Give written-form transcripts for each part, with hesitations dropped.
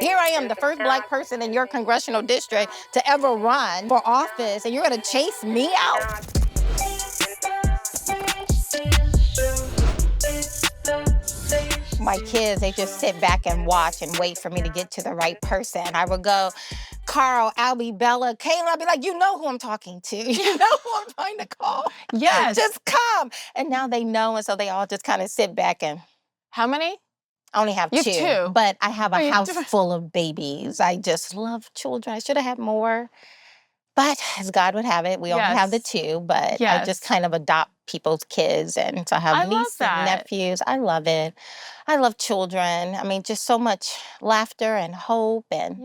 Here I am, the first Black person in your congressional district to ever run for office, and you're gonna chase me out? My kids, they just sit back and watch and wait for me to get to the right person. I would go, Carl, Albie, Bella, Kayla. I'd be like, you know who I'm talking to. You know who I'm trying to call. Yes. Just come. And now they know, and so they all just kind of sit back and. How many? I only have You have two. but I have a house full of babies. I just love children. I should have had more. But as God would have it, we only have the two, but I just kind of adopt people's kids. And so I have nieces and nephews. I love it. I love children. I mean, just so much laughter and hope and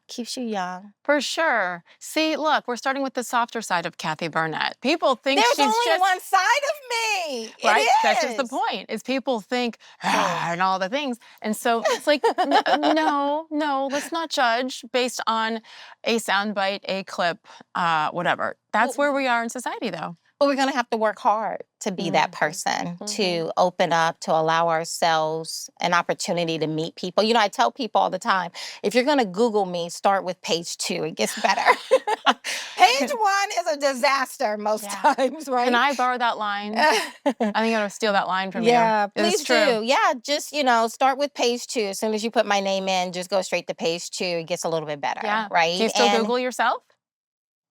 keeps you young. For sure. See, look, we're starting with the softer side of Kathy Barnette. People think There's she's only just one side of me. right. It is. That's just the point. Is people think and all the things, and so it's like no, let's not judge based on a soundbite, a clip, whatever. That's where we are in society, though. But we're going to have to work hard to be that person, to open up, to allow ourselves an opportunity to meet people. You know, I tell people all the time, if you're going to Google me, start with page 2. It gets better. Page 1 is a disaster most times, right? Can I borrow that line? I think I'm going to steal that line from you. Yeah, please do. Yeah, just, start with page 2. As soon as you put my name in, just go straight to page 2. It gets a little bit better, right? Do you still Google yourself?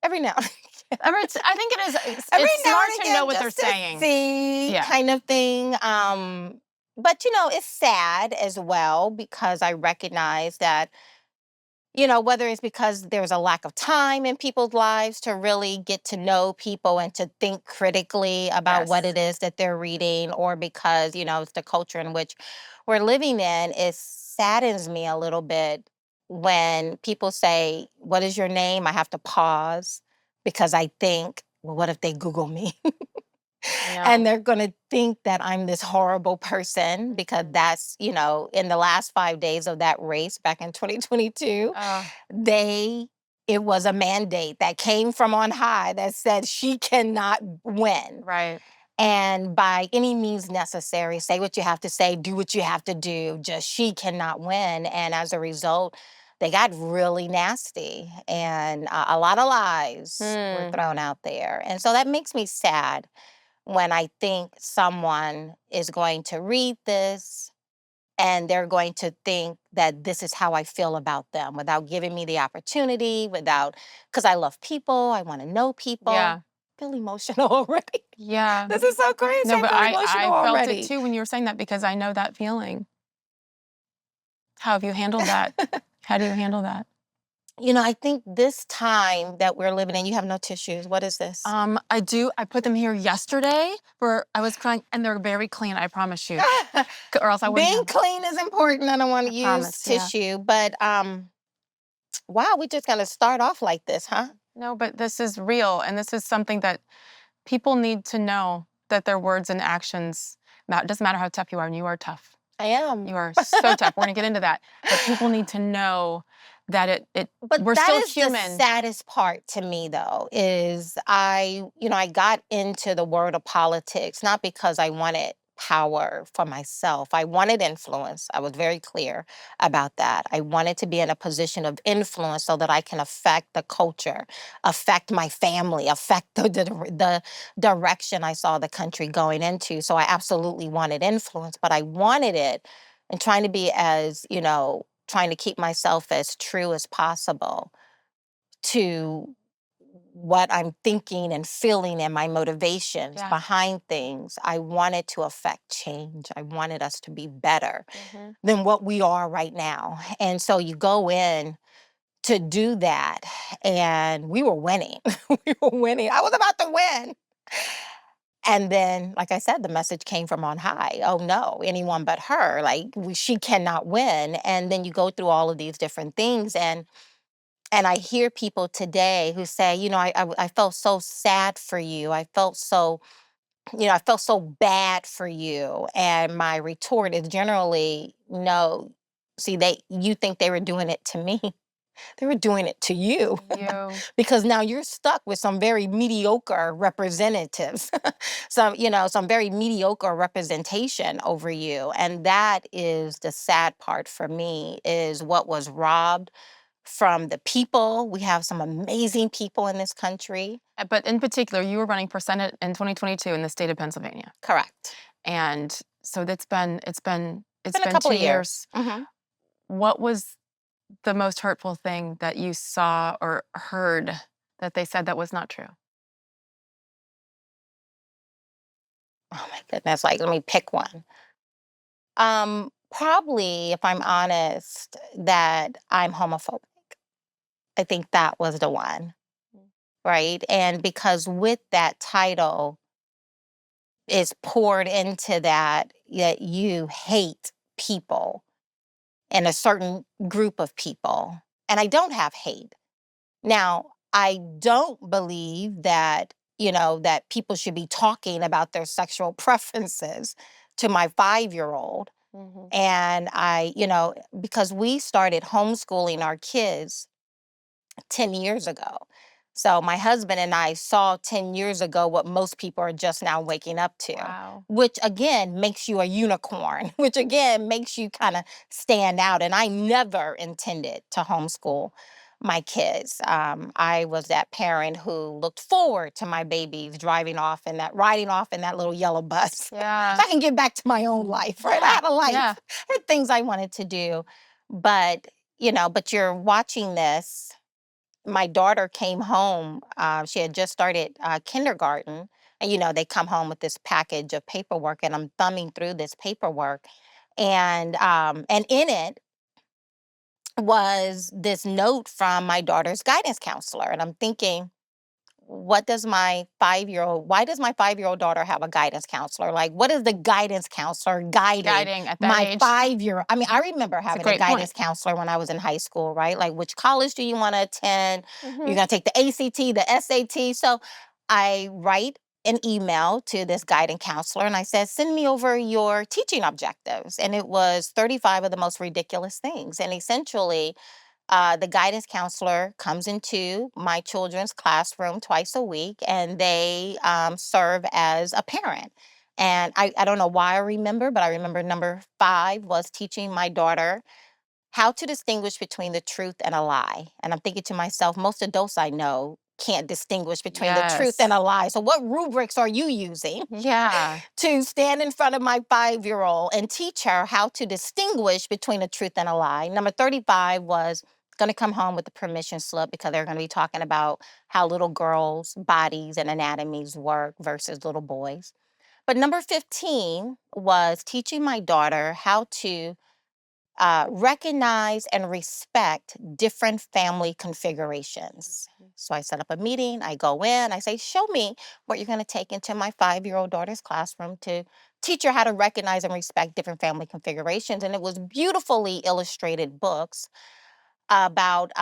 Every now and again. I think it is. It's smart to know what they're saying. See, kind of thing. But it's sad as well because I recognize that, whether it's because there's a lack of time in people's lives to really get to know people and to think critically about what it is that they're reading, or because, it's the culture in which we're living in, it saddens me a little bit when people say, "What is your name?" I have to pause because I think, well, what if they Google me? And they're going to think that I'm this horrible person because that's, in the last 5 days of that race back in 2022, it was a mandate that came from on high that said she cannot win. Right. And by any means necessary, say what you have to say, do what you have to do, just she cannot win. And as a result, they got really nasty and a lot of lies were thrown out there. And so that makes me sad when I think someone is going to read this and they're going to think that this is how I feel about them without giving me the opportunity, because I love people, I want to know people. Yeah. I feel emotional already. Yeah. This is so crazy. No, but I felt already. it too when you were saying that because I know that feeling. How have you handled that? How do you handle that? I think this time that we're living in, you have no tissues. What is this? I do. I put them here yesterday where I was crying, and they're very clean, I promise you. Or else I wouldn't. Being clean is important. I don't want to use tissue. But, wow, we're just going to start off like this, huh? No, but this is real, and this is something that people need to know, that their words and actions matter. It doesn't matter how tough you are, and you are tough. I am. You are so tough. We're going to get into that. But people need to know that we're still human. The saddest part to me, though, is I got into the world of politics, not because I wanted power for myself. I wanted influence. I was very clear about that. I wanted to be in a position of influence so that I can affect the culture, affect my family, affect the direction I saw the country going into. So I absolutely wanted influence, but I wanted it and trying to be as, trying to keep myself as true as possible to what I'm thinking and feeling and my motivations behind things. I wanted to affect change. I wanted us to be better than what we are right now. And so you go in to do that, and we were winning. We were winning. I was about to win. And then, like I said, the message came from on high. Oh, no, anyone but her. She cannot win. And then you go through all of these different things. And I hear people today who say, I felt so sad for you. I felt so bad for you. And my retort is generally, no, see, you think they were doing it to me. They were doing it to you You. because now you're stuck with some very mediocre representatives, some very mediocre representation over you. And that is the sad part for me is what was robbed from the people. We have some amazing people in this country. But in particular, you were running for Senate in 2022 in the state of Pennsylvania. Correct. And so it's Been a been couple 2 of years. years. What was the most hurtful thing that you saw or heard that they said that was not true? Oh my goodness. Like, let me pick one. Probably, if I'm honest, that I'm homophobic. I think that was the one, right? And because with that title is poured into that you hate people and a certain group of people. And I don't have hate. Now, I don't believe that people should be talking about their sexual preferences to my 5-year-old. Mhm. And because we started homeschooling our kids 10 years ago. So my husband and I saw 10 years ago what most people are just now waking up to, Wow. which again makes you a unicorn, which again makes you kind of stand out. And I never intended to homeschool my kids. I was that parent who looked forward to my babies riding off in that little yellow bus. So Yeah. I can get back to my own life, right? I had a life, Yeah. I had things I wanted to do. But you're watching this. My daughter came home. She had just started kindergarten, and they come home with this package of paperwork, and I'm thumbing through this paperwork, and in it was this note from my daughter's guidance counselor, and I'm thinking, why does my 5-year-old daughter have a guidance counselor? Like, what is the guidance counselor guiding Guiding at that my age. 5-year? I mean, I remember It's a having a great point. guidance counselor when I was in high school, right? Like, which college do you want to attend? You're Mhm. going to take the ACT, the SAT. So I write an email to this guidance counselor and I said, send me over your teaching objectives. And it was 35 of the most ridiculous things. And essentially, the guidance counselor comes into my children's classroom twice a week and they serve as a parent. And I don't know why I remember, but I remember number 5 was teaching my daughter how to distinguish between the truth and a lie. And I'm thinking to myself, most adults I know can't distinguish between the truth and Yes. a lie. So, what rubrics are you using Yeah. to stand in front of my 5-year-old and teach her how to distinguish between a truth and a lie? Number 35 was going to come home with the permission slip because they're going to be talking about how little girls' bodies and anatomies work versus little boys. But number 15 was teaching my daughter how to recognize and respect different family configurations. So I set up a meeting, I go in, I say, show me what you're going to take into my 5-year-old daughter's classroom to teach her how to recognize and respect different family configurations. And it was beautifully illustrated books about,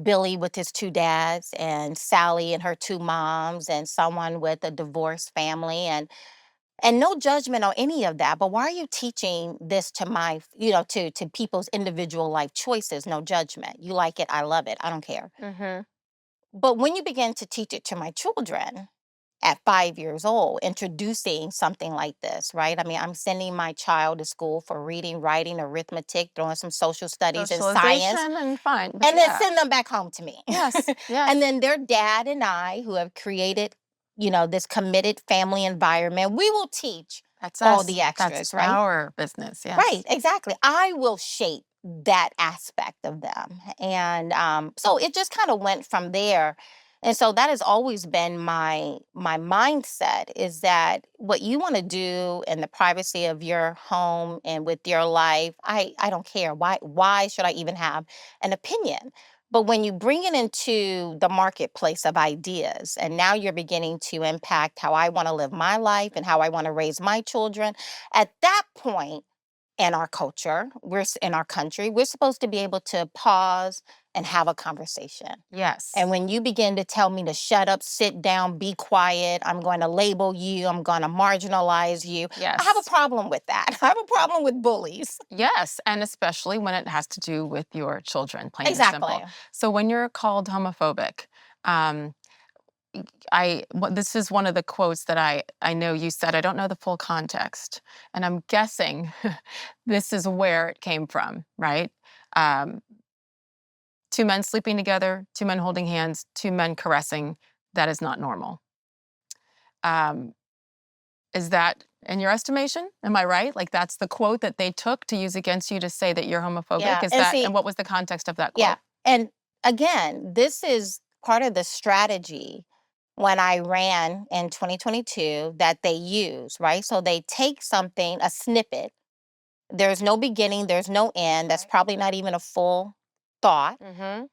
Billy with his 2 dads and Sally and her 2 moms and someone with a divorced family and no judgment on any of that, but why are you teaching this to to people's individual life choices? No judgment. You like it, I love it. I don't care. Mhm. But when you begin to teach it to my children at 5 years old, introducing something like this, right? I mean, I'm sending my child to school for reading, writing, arithmetic, throwing some social studies and science, Socialization and fine, but and then yeah. send them back home to me. Yes, yes. And then their dad and I, who have created, this committed family environment, we will teach That's all us. the That's extras, right? our business, Right, yes. exactly. I will shape that aspect of them. And so it just kind of went from there. And so that has always been my mindset is that what you want to do in the privacy of your home and with your life, I don't care. Why should I even have an opinion? But when you bring it into the marketplace of ideas, and now you're beginning to impact how I want to live my life and how I want to raise my children, at that point, in our culture, in our country, we're supposed to be able to pause and have a conversation. Yes. And when you begin to tell me to shut up, sit down, be quiet, I'm going to label you, I'm going to marginalize you, I have a Yes. problem with that. I have a problem with bullies. Yes, and especially when it has to do with your children, plain and simple. Exactly. So when you're called homophobic, um, this is one of the quotes that I know you said. I don't know the full context, and I'm guessing this is where it came from, right? Um, Two men sleeping together, two men holding hands, two men caressing. That is not normal. Um, is that in your estimation? Am I right? Like that's the quote that they took to use against you to say that you're homophobic? Yeah. Is And that, see, and what was the context of that yeah. quote? And again, this is part of the strategy when I ran in 2022 that they use, right? So they take something, a snippet. There's no beginning, there's no end. That's Right. probably not even a full thought. Mm-hmm.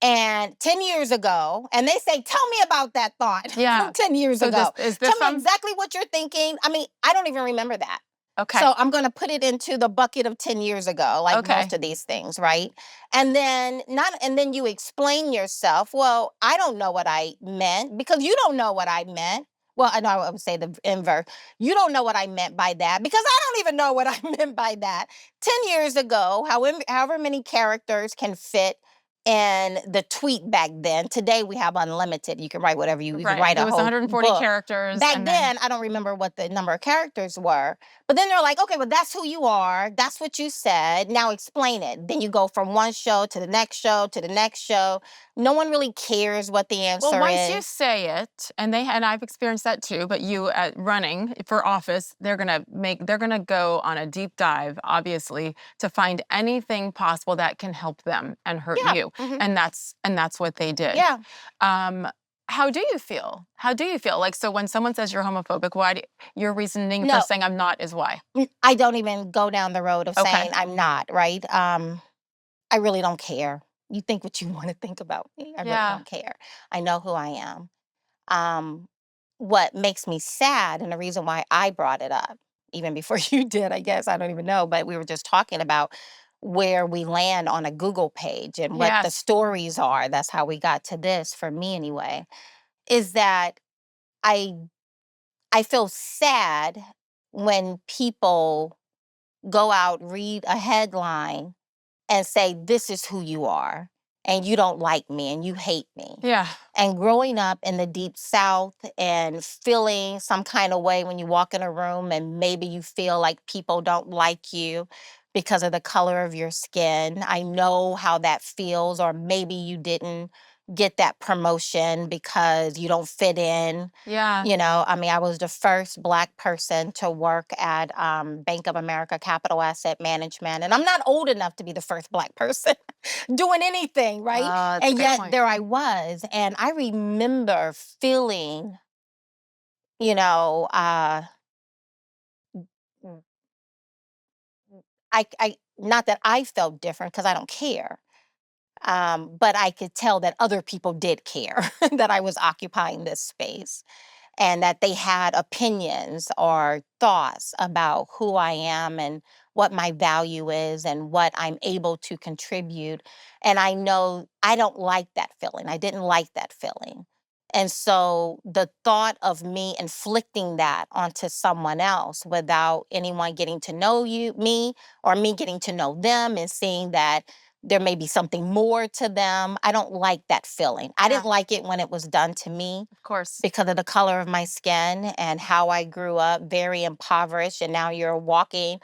And 10 years ago, and they say, tell me about that thought Yeah. from 10 years So this ago. is Tell this me some exactly what you're thinking. I mean, I don't even remember that. okay. So I'm going to put it into the bucket of 10 years ago, like Okay. most of these things, right? And then you explain yourself. Well, I don't know what I meant because you don't know what I meant. Well, I know I would say the inverse. You don't know what I meant by that because I don't even know what I meant by that. 10 years ago, however many characters can fit in the tweet back then. Today we have unlimited. You can write whatever you can Right. write It a was whole 140 book. characters Back and then then, I don't remember what the number of characters were, but then they're like, okay, well, that's who you are. That's what you said. Now explain it. Then you go from one show to the next show to the next show. No one really cares what the well, answer once you is. say it, and I've experienced that too, but you running for office, they're gonna go on a deep dive, obviously, to find anything possible that can help them and hurt Yeah. you. Hmm. And that's what they did. Yeah. Um, how do you feel? How do you feel? Like so when someone says you're homophobic, your reasoning for No, saying I'm not is why? I don't even go down the road of Okay. saying I'm not, right? I really don't care. You think what you want to think about me. I really Yeah. don't care. I know who I am. Um, what makes me sad, and the reason why I brought it up, even before you did, I guess, I don't even know, but we were just talking about where we land on a Google page and what the Yes. stories are. That's how we got to this, for me anyway, is that I I feel sad when people go out, read a headline and say, this is who you are, and you don't like me and you hate me. Yeah. And growing up in the deep South and feeling some kind of way when you walk in a room and maybe you feel like people don't like you because of the color of your skin. I know how that feels, or maybe you didn't get that promotion because you don't fit in. Yeah. I mean, I was the first Black person to work at Bank of America Capital Asset Management. And I'm not old enough to be the first Black person doing anything, right? That's a And great yet point. there I was. And I remember feeling, you know, mm, not that I felt different because I don't care. But I could tell that other people did care that I was occupying this space, and that they had opinions or thoughts about who I am and what my value is and what I'm able to contribute. And I know I don't like that feeling. I didn't like that feeling. And so the thought of me inflicting that onto someone else without anyone getting to know me, or me getting to know them and seeing that there may be something more to them, I don't like that feeling. I Yeah, didn't like it when it was done to me of course. because of the color of my skin and how I grew up, very impoverished. And now you're walking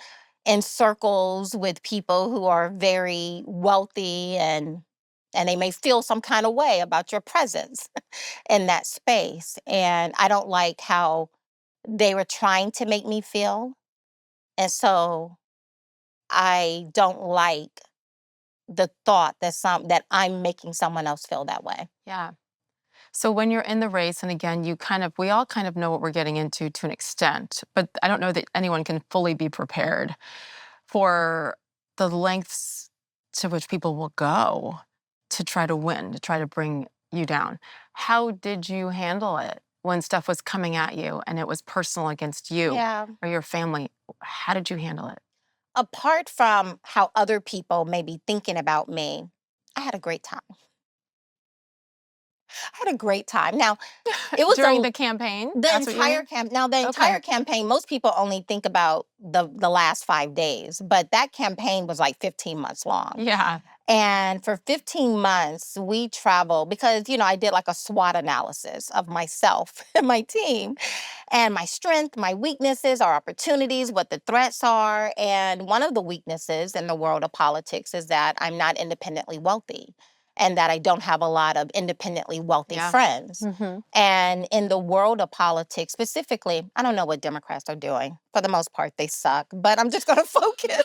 in circles with people who are very wealthy, and they may feel some kind of way about your presence in that space. And I don't like how they were trying to make me feel. And so I don't like the thought that I'm making someone else feel that way. Yeah. So when you're in the race, and again, we all kind of know what we're getting into to an extent, but I don't know that anyone can fully be prepared for the lengths to which people will go to try to win, to try to bring you down. How did you handle it when stuff was coming at you and it was personal against you Yeah. or your family? How did you handle it? apart from how other people may be thinking about me, I had a great time. I had a great time. Now, it was During the campaign? the That's what you entire mean? camp. Now, the Okay. entire campaign, most people only think about the last 5 days, but that campaign was like 15 months long. Yeah. And for 15 months, we traveled because, I did like a SWOT analysis of myself and my team and my strength, my weaknesses, our opportunities, what the threats are. And one of the weaknesses in the world of politics is that I'm not independently wealthy and that I don't have a lot of independently wealthy Yeah. friends. Mm-hmm. And in the world of politics, specifically, I don't know what Democrats are doing. For the most part, they suck, but I'm just going to focus.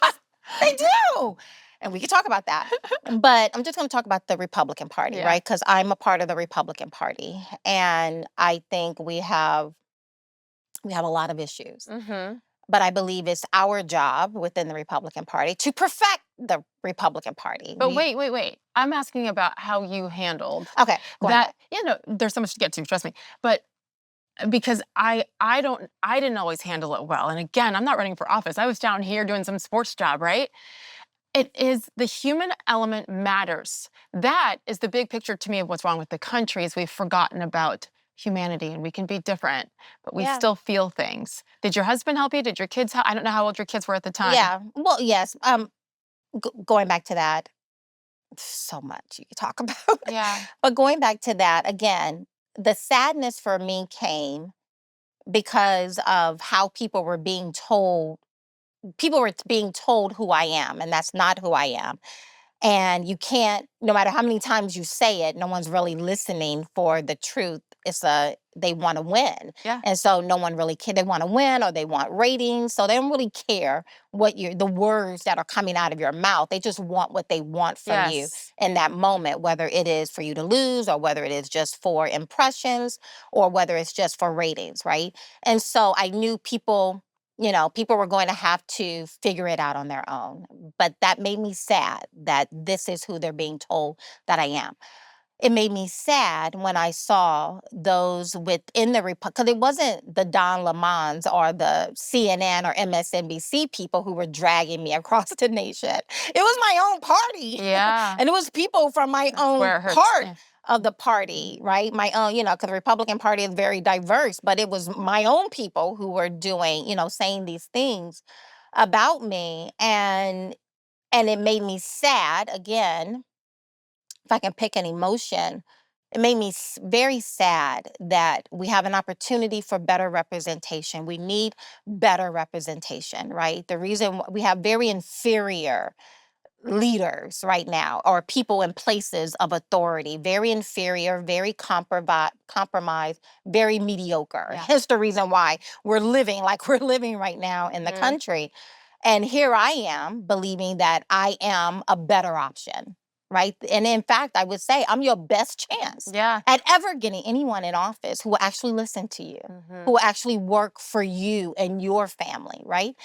They do. And we can talk about that. But I'm just going to talk about the Republican Party, Yeah. right? Because I'm a part of the Republican Party. And I think we have a lot of issues. Mm-hmm. But I believe it's our job within the Republican Party to perfect the Republican Party. But wait. I'm asking about how you handled Okay, going that. back. There's so much to get to, trust me. But because I didn't always handle it well. And again, I'm not running for office. I was down here doing some sports job, right? It is the human element matters. That is the big picture to me of what's wrong with the country is we've forgotten about humanity and we can be different, but we Yeah. still feel things. Did your husband help you? Did your kids help? I don't know how old your kids were at the time. Yeah. Well, yes. Going back to that, so much you could talk about. Yeah. But going back to that again, the sadness for me came because of how people were being told who I am, and that's not who I am. And you can't, no matter how many times you say it, no one's really listening for the truth. They want to win. Yeah. And so no one really care. They want to win or they want ratings. So they don't really care the words that are coming out of your mouth. They just want what they want from you Yes. in that moment, whether it is for you to lose or whether it is just for impressions or whether it's just for ratings, right? And so I knew people were going to have to figure it out on their own. But that made me sad that this is who they're being told that I am. It made me sad when I saw those within the because it wasn't the Don Lemons or the CNN or MSNBC people who were dragging me across the nation. It was my own party. Yeah. And it was people from my That's own where it hurts. part Yeah. of the party, right? My own, because the Republican Party is very diverse, but it was my own people who were doing, saying these things about me. And it made me sad again, if I can pick an emotion, it made me very sad that we have an opportunity for better representation. We need better representation, right? The reason we have very inferior leaders right now or people in places of authority, very inferior, very compromised, very mediocre. Yeah. Hence the reason why we're living like we're living right now in the Mhm. country. And here I am believing that I am a better option, right? And in fact, I would say I'm your best chance Yeah. at ever getting anyone in office who will actually listen to you, who Mhm. will actually work for you and your family, right?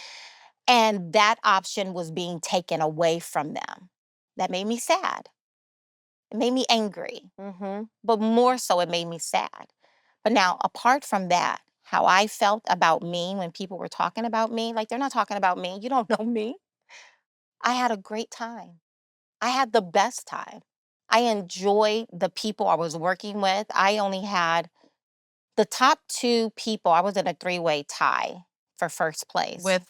And that option was being taken away from them. That made me sad. It made me angry, Mhm. but more so, it made me sad. But now, apart from that, how I felt about me when people were talking about me, like they're not talking about me, you don't know me. I had a great time. I had the best time. I enjoyed the people I was working with. I only had the top two people, I was in a three-way tie for first place. With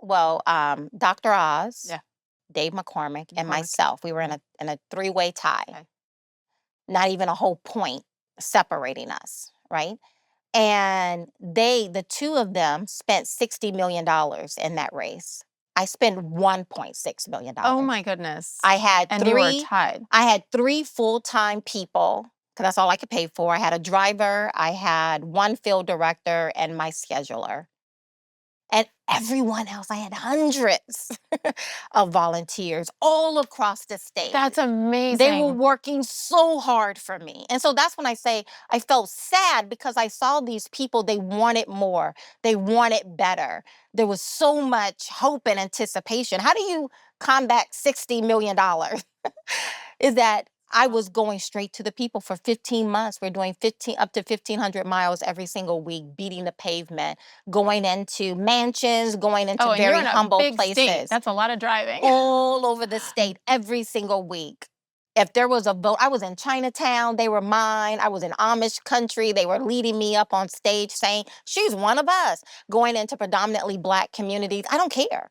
Well, Dr. Oz, yeah. Dave McCormick, and McCormick. myself. We were in a three-way tie. Okay. Not even a whole point separating us, right? And the two of them spent $60 million in that race. I spent $1.6 million. Oh my goodness. I had And you were three, tied. I had three full-time people because that's all I could pay for. I had a driver, I had one field director, and my scheduler. And everyone else, I had hundreds of volunteers all across the state. That's They were amazing. working so hard for me. And so that's when I say I felt sad because I saw these people, they wanted more, they wanted better. There was so much hope and anticipation. How do you combat $60 million? Is that I was going straight to the people for 15 months. We're doing 15 up to 1,500 miles every single week, beating the pavement, going into mansions, going into Oh, and you're very in a humble big state. places That's a lot of driving. all over the state every single week. If there was a vote, I was in Chinatown, they were mine. I was in Amish country, they were leading me up on stage saying, she's one of us, going into predominantly Black communities. I don't care.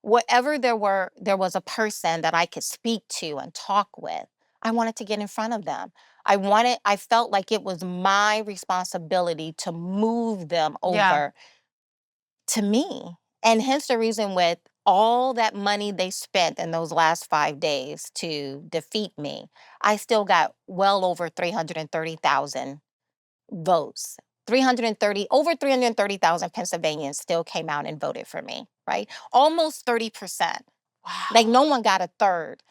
Whatever there was a person that I could speak to and talk with, I wanted to get in front of them. I felt like it was my responsibility to move them Yeah. over to me. And hence the reason with all that money they spent in those last 5 days to defeat me, I still got well over 330,000 votes. 330, over 330,000 Pennsylvanians still came out and voted for me, right? Almost 30%. Like Wow. no one got a third,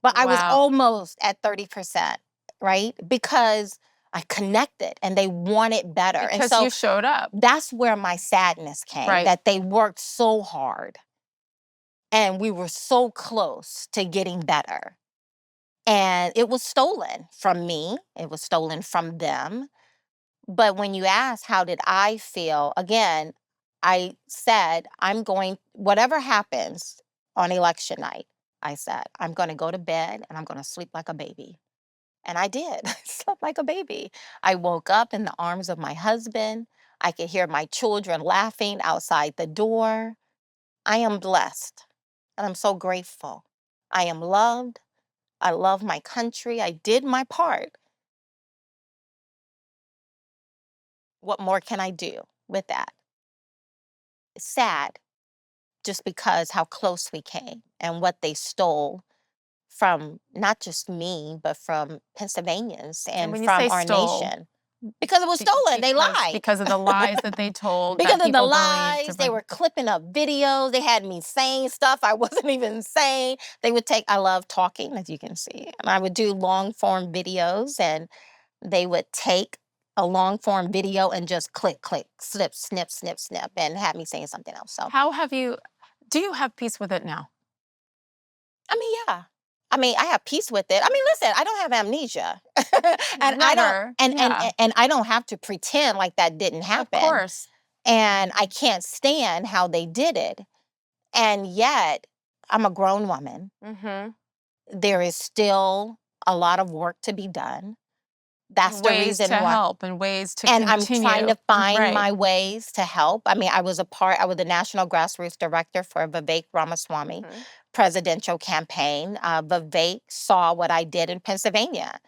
but I was Wow. almost at 30%, right? Because I connected and they wanted better. And Because so you showed up. that's where my sadness came, Right. that they worked so hard and we were so close to getting better. And it was stolen from me, it was stolen from them. But when you ask, how did I feel? Again, I said, whatever happens on election night, I said, I'm going to go to bed and I'm going to sleep like a baby. And I did. I slept like a baby. I woke up in the arms of my husband. I could hear my children laughing outside the door. I am blessed and I'm so grateful. I am loved. I love my country. I did my part. What more can I do with that? It's sad just because how close we came and what they stole from not just me, but from Pennsylvanians And and when you from say our stole, nation. Because it was stolen, they lied. because of the lies that they told Because that of the people believed to lies, they bring. were clipping up videos. They had me saying stuff I wasn't even saying. They would take, I love talking, as you can see, and I would do long form videos, and they would take a long form video and just click, click, snip, snip, snip, snip, and have me saying something else. So, How have you do you have peace with it now? I mean, yeah. I mean, I have peace with it. I mean, listen, I don't have amnesia. And I don't Never. Yeah. and I don't have to pretend like that didn't Of happen. course. And I can't stand how they did it. And yet, I'm a grown woman. Mhm. There is still a lot of work to be done. That's the Ways to reason why. help and ways to And I'm trying continue. to find Right. my ways to help. I mean, I was the national grassroots director for Vivek Ramaswamy Mhm. presidential campaign. Vivek saw what I did in Pennsylvania.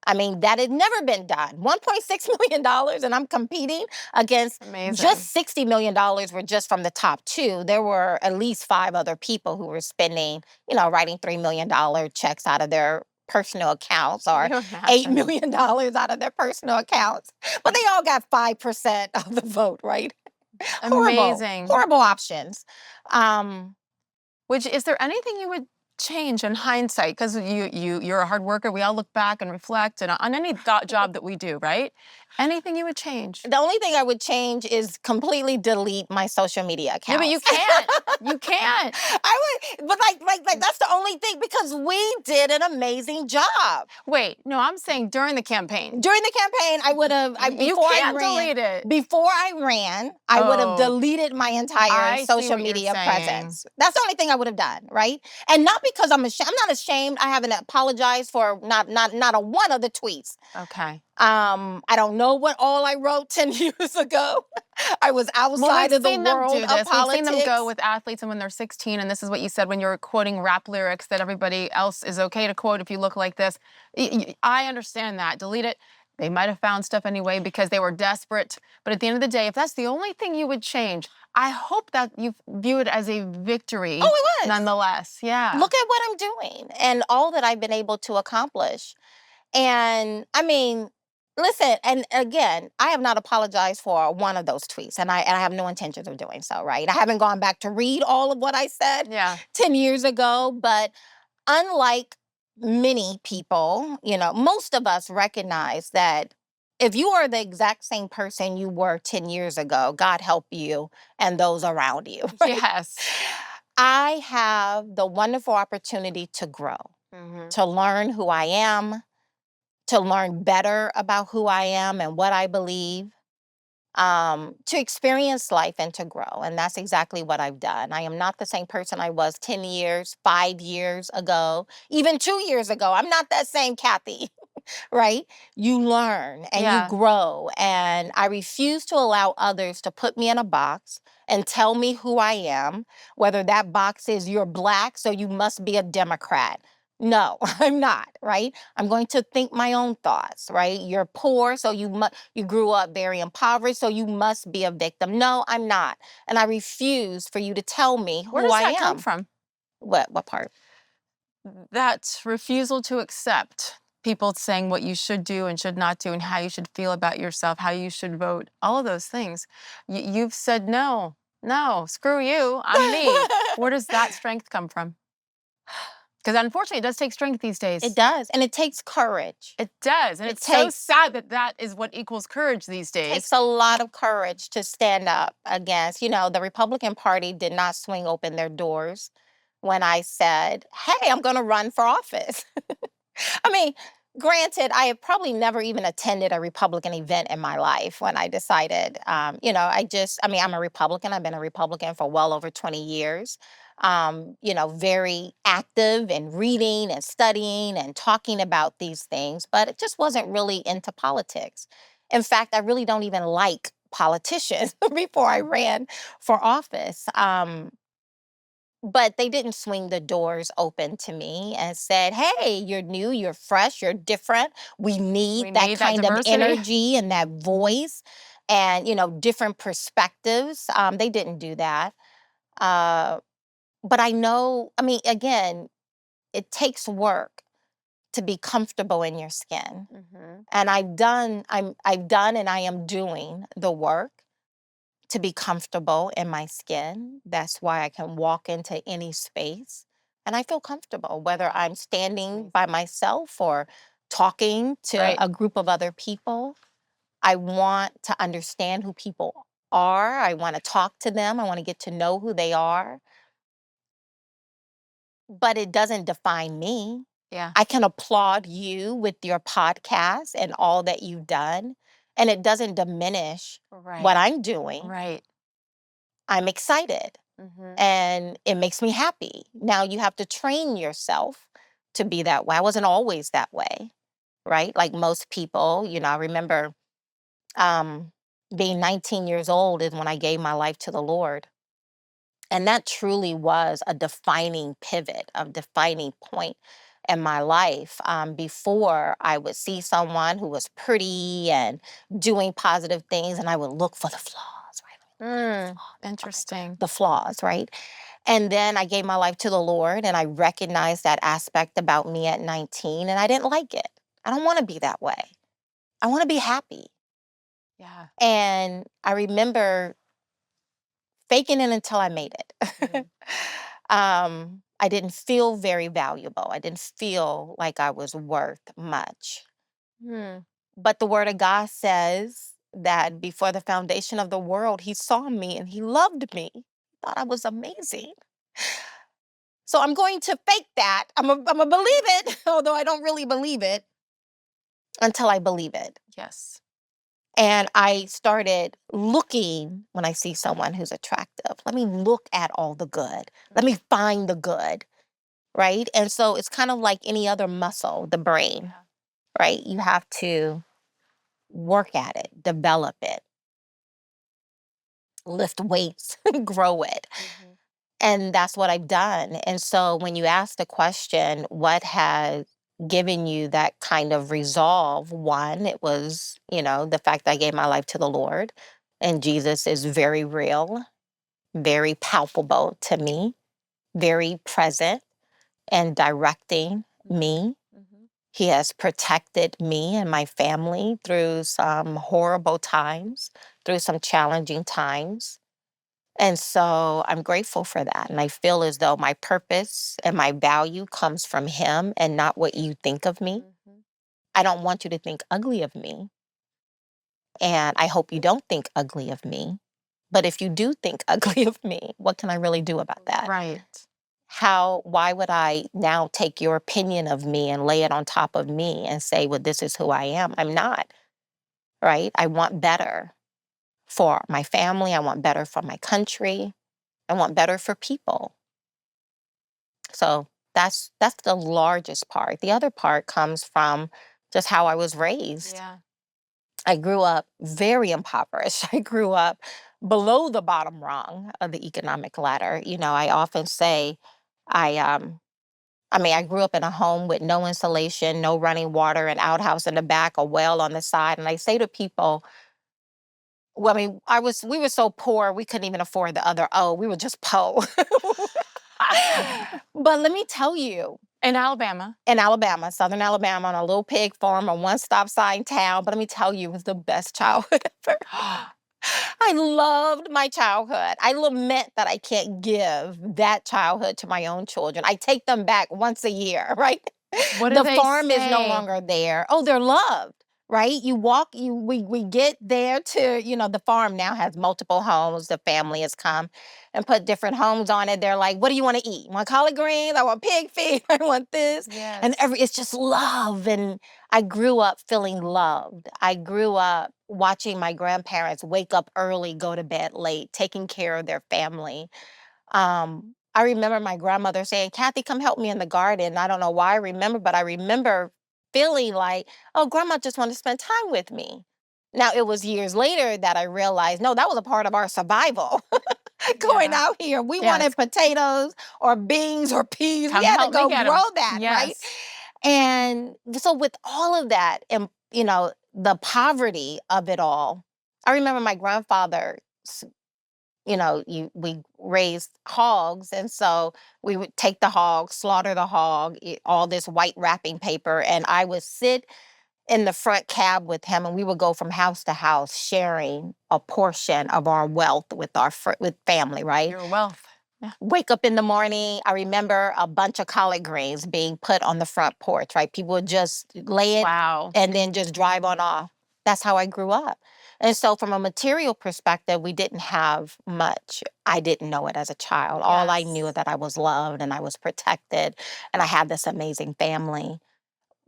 I mean, that had never been done. $1.6 million, and I'm competing against Amazing. just $60 million were just from the top two. There were at least five other people who were spending, writing $3 million checks out of their personal accounts Can or you $8 imagine? million out of their personal accounts. But they all got 5% of the vote, right? Horrible, Amazing. horrible options. Um, Which is there anything you would change in hindsight? Because you're a hard worker. We all look back and reflect and on any job that we do, right? Anything you would change? the only thing I would change is completely delete my social media Yeah, but you accounts. can't. You can't. I would, but like that's the only thing because we did an amazing job. Wait, no, I'm saying during the campaign. During the campaign, I would have You can't delete it. before I ran, I would have Oh, deleted my entire I see social what you're media saying. presence. That's the only thing I would have done, right? And not because I'm ashamed. I'm not ashamed. I haven't apologized for not a one of the tweets. Okay. I don't know what all I wrote 10 years ago. I was Well, outside we've of the seen them world do of this. We've seen them go politics. with athletes and when they're 16, and this is what you said when you were quoting rap lyrics that everybody else is okay to quote if you look like this. I understand that. Delete it. They might have found stuff anyway because they were desperate. But at the end of the day, if that's the only thing you would change, I hope that you view it as a victory Oh, it was. nonetheless. Yeah. Look at what I'm doing and all that I've been able to accomplish. And I mean, listen, and again, I have not apologized for one of those tweets, and I have no intentions of doing so, right? I haven't gone back to read all of what I said Yeah. 10 years ago, but unlike many people, most of us recognize that if you are the exact same person you were 10 years ago, God help you and those around you, right? Yes. I have the wonderful opportunity to grow, Hmm. to learn who I am, to learn better about who I am and what I believe, to experience life and to grow. And that's exactly what I've done. I am not the same person I was 10 years, 5 years ago, even 2 years ago. I'm not that same Kathy. Right? You learn and you Yeah. grow. And I refuse to allow others to put me in a box and tell me who I am, whether that box is you're black, so you must be a Democrat. No, I'm not, right? I'm going to think my own thoughts, right? You're poor, so you grew up very impoverished, so you must be a victim. No, I'm not. And I refuse for you to tell me Where who does I that come am. from? What part? That refusal to accept people saying what you should do and should not do and how you should feel about yourself, how you should vote, all of those things. You've said, no, no, screw you, I'm me. Where does that strength come from? Because unfortunately, it does take strength these It days. does, and it takes courage. It does. And It it's so takes sad that that is what equals courage these days. takes a lot of courage to stand up against, the Republican Party did not swing open their doors when I said, "Hey, I'm going to run for office." I mean, granted, I had probably never even attended a Republican event in my life when I decided, I'm a Republican. I've been a Republican for well over 20 years. Very active in reading and studying and talking about these things, but it just wasn't really into politics. In fact, I really don't even like politicians before I ran for office. But they didn't swing the doors open to me and said, "Hey, you're new, you're fresh, you're different. We We need that need that kind of diversity. energy and that voice and, different perspectives." They didn't do that. Uh, but I know, again, it takes work to be comfortable in your skin. Hmm. And I've done and I am doing the work to be comfortable in my skin. That's why I can walk into any space and I feel comfortable, whether I'm standing by myself or talking to Right. a group of other people. I want to understand who people are. I want to talk to them. I want to get to know who they are, but it doesn't define me. Yeah. I can applaud you with your podcast and all that you've done, and it doesn't diminish what Right. I'm doing. Right. I'm excited. Hmm. And it makes me happy. Now you have to train yourself to be that way. I wasn't always that way, right? Like most people, I remember um, being 19 years old is when I gave my life to the Lord. And that truly was a defining pivot, a defining point in my life. Before I would see someone who was pretty and doing positive things, and I would look for the flaws, right? Mm, Okay, interesting. the flaws, right? And then I gave my life to the Lord and I recognized that aspect about me at 19 and I didn't like it. I don't want to be that way. I want to be happy. Yeah. And I remember faking it until I made it. Mm. I didn't feel very valuable. I didn't feel like I was worth much. Hmm. But the word of God says that before the foundation of the world, he saw me and he loved me. He thought I was amazing. So I'm going to fake that. I'm a believe it, although I don't really believe it until I believe it. Yes. And I started looking when I see someone who's attractive. Let me look at all the good. Let me find the good, right? And so it's kind of like any other muscle, the brain, Yeah. right? You have to work at it, develop it, lift weights, grow it. Hmm. And that's what I've done. And so when you ask the question, what has given you that kind of resolve? One, it was, the fact that I gave my life to the Lord. And Jesus is very real, very palpable to me, very present and directing me. Hmm. He has protected me and my family through some horrible times, through some challenging times. And so I'm grateful for that. And I feel as though my purpose and my value comes from him and not what you think of me. Hmm. I don't want you to think ugly of me. And I hope you don't think ugly of me. But if you do think ugly of me, what can I really do about that? Right. why would I now take your opinion of me and lay it on top of me and say, well, this is who I am? I'm not, right? I want better for my family. I want better for my country. I want better for people. So that's the largest part. The other part comes from just how I was raised. Yeah. I grew up very impoverished. I grew up below the bottom rung of the economic ladder. I often say I I grew up in a home with no insulation, no running water, an outhouse in the back, a well on the side. And I say to people, well, we were so poor we couldn't even afford the other O. We were just po. But let me tell you, In Alabama. in Alabama, Southern Alabama, on a little pig farm, a one-stop sign town. But let me tell you, it was the best childhood ever. I loved my childhood. I lament that I can't give that childhood to my own children. I take them back once a year, right? What do The they farm is no say? longer there. Oh, they're loved, right? We get there to, the farm now has multiple homes. The family has come and put different homes on it. They're like, what do you want to eat? I want collard greens, I want pig feet, I want this. And Yes. it's just love. And I grew up feeling loved. I grew up watching my grandparents wake up early, go to bed late, taking care of their family. I remember my grandmother saying, Kathy, come help me in the garden. I don't know why I remember, but I remember feeling like, oh, grandma just wanted to spend time with me. Now, it was years later that I realized, no, that was a part of our survival. Going Yeah. out here, we Yes. wanted potatoes or beans or peas. We Come had to help me go get grow 'em. that, right? Yes. And so with all of that and, the poverty of it all, I remember my grandfather, we raised hogs. And so we would take the hog, slaughter the hog, all this white wrapping paper. And I would sit in the front cab with him and we would go from house to house sharing a portion of our wealth with with family, right? Your wealth. Yeah. Wake up in the morning. I remember a bunch of collard greens being put on the front porch, right? People would just lay it Wow. and then just drive on off. That's how I grew up. And so, from a material perspective, we didn't have much. I didn't know it as a child. All I knew is Yes. that I was loved and I was protected and I had this amazing family.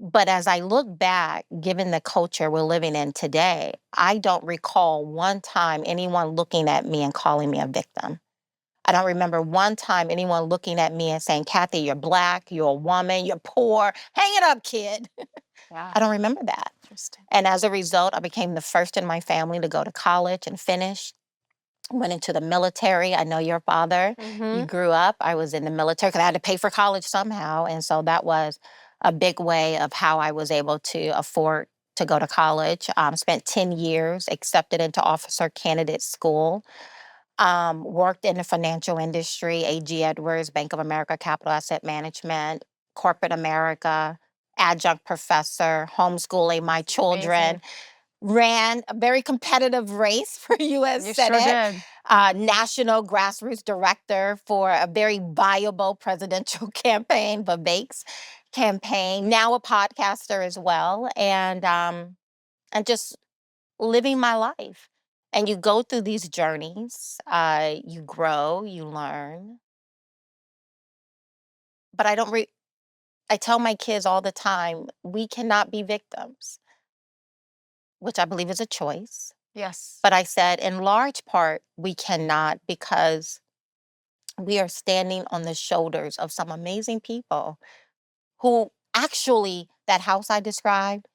But as I look back, given the culture we're living in today, I don't recall one time anyone looking at me and calling me a victim. I don't remember one time anyone looking at me and saying, Kathy, you're Black, you're a woman, you're poor. Hang it up, kid. Yeah. I don't remember that. Interesting. And as a result, I became the first in my family to go to college and finish. Went into the military. I know your father. You Mm-hmm. grew up. I was in the military because I had to pay for college somehow. And so that was a big way of how I was able to afford to go to college. Spent 10 years, accepted into officer candidate school. Worked in the financial industry, AG Edwards, Bank of America, Capital Asset Management, corporate America, adjunct professor, homeschooling my children, Amazing. ran a very competitive race for US You sure Senate, did. national grassroots director for a very viable presidential campaign, Vivek's campaign, now a podcaster as well, and just living my life. And you go through these journeys, you grow, you learn. But I tell my kids all the time, we cannot be victims, which I believe is a choice. Yes. But I said, in large part, we cannot because we are standing on the shoulders of some amazing people who actually, that house I described,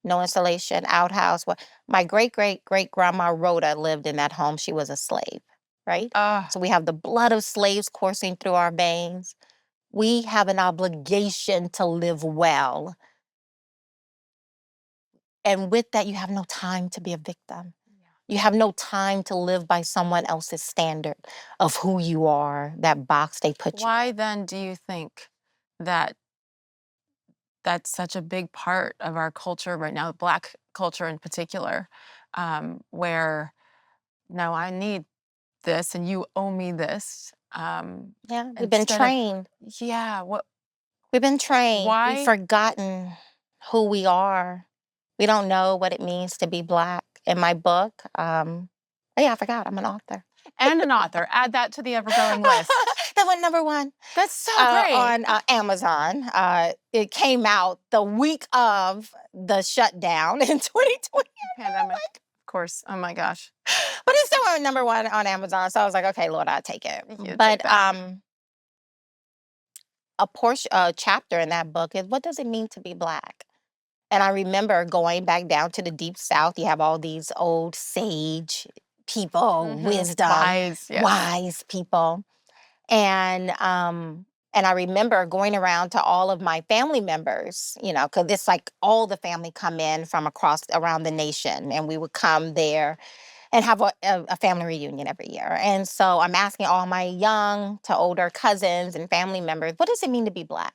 no insulation, outhouse. My great great great grandma Rhoda lived in that home. She was a slave, right? Uh, So we have the blood of slaves coursing through our veins. We have an obligation to live well. And with that, you have no time to be a victim. You have no time to live by someone else's standard of who you are, that box they put you why then do you think that that's such a big part of our culture right now, Black culture in particular, where no, I need this and you owe me this, in. Yeah, we've been instead of, trained. yeah, what, We've been trained. We've why? forgotten who we are. We don't know what it means to be Black. In my book, oh yeah, I forgot, I'm an author. And an author, add that to the ever growing list. That went number one That's so great. on Amazon. It came out the week of the shutdown in 2020. Pandemic, of course. Oh my gosh. But it still went number one on Amazon. So I was like, okay, Lord, I'll take it. You But take that. a chapter in that book is, what does it mean to be Black? And I remember going back down to the deep South. You have all these old sage people, wisdom, Wise, yes. wise people. And I remember going around to all of my family members, because it's like all the family come in from around the nation, and we would come there and have a family reunion every year. And so I'm asking all my young to older cousins and family members, what does it mean to be Black?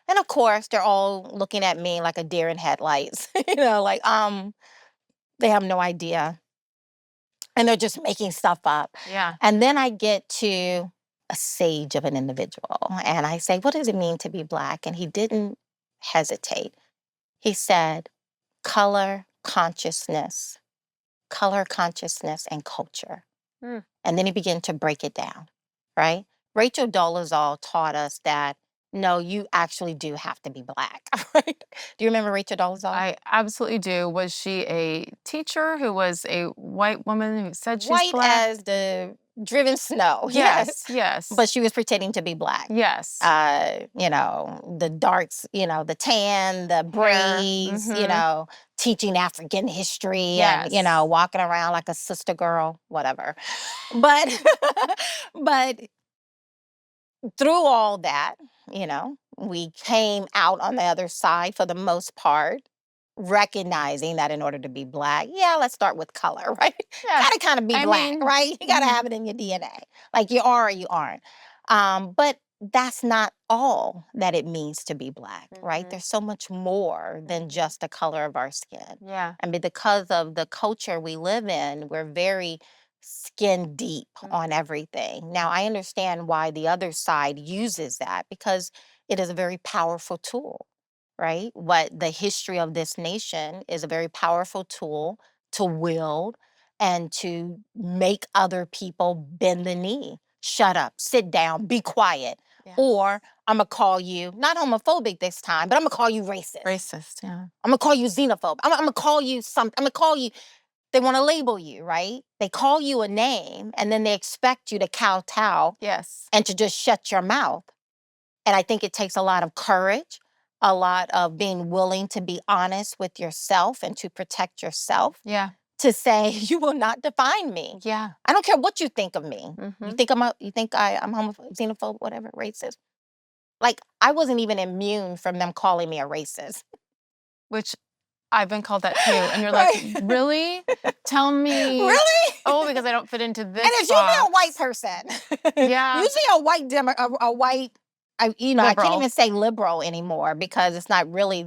And of course, they're all looking at me like a deer in headlights, like, they have no idea. And they're just making stuff up. Yeah. And then I get to a sage of an individual and I say, what does it mean to be Black? And he didn't hesitate. He said, color consciousness, and culture. Mm. And then he began to break it down, right? Rachel Dolezal taught us that, no, you actually do have to be Black, right? Do you remember Rachel Dolezal? I absolutely do. Was she a teacher who was a white woman who said she's White Black? as the driven snow. Yes, yes. But she was pretending to be Black. Yes. The darks, the tan, the braids, teaching African history and, Yes. walking around like a sister girl, whatever. But but through all that, we came out on the other side for the most part, recognizing that in order to be Black, let's start with color, right? Yeah. Gotta kind of be I Black, mean, right? You gotta have it in your DNA. Like you are or you aren't. But that's not all that it means to be Black, right? There's so much more than just the color of our skin. Yeah. I mean, because of the culture we live in, we're very skin deep on everything. Now, I understand why the other side uses that because it is a very powerful tool, right? What the history of this nation is a very powerful tool to wield and to make other people bend the knee, shut up, sit down, be quiet. Yeah. Or I'm gonna call you, not homophobic this time, but I'm gonna call you racist. Racist, yeah. I'm gonna call you xenophobe. I'm gonna call you something. I'm gonna call you, they wanna label you, right? They call you a name and then they expect you to kowtow Yes. and to just shut your mouth. And I think it takes a lot of courage, a lot of being willing to be honest with yourself and to protect yourself. Yeah. To say, you will not define me. Yeah. I don't care what you think of me. Mhm. You think I'm homophobic, xenophobe, whatever, racist. Like, I wasn't even immune from them calling me a racist. Which I've been called that too. And you're like, Right. really? Tell me. Really? Oh, because I don't fit into this And it's box. usually a white person. Yeah. Usually a white a white, I can't Liberal. even say liberal anymore because it's not really,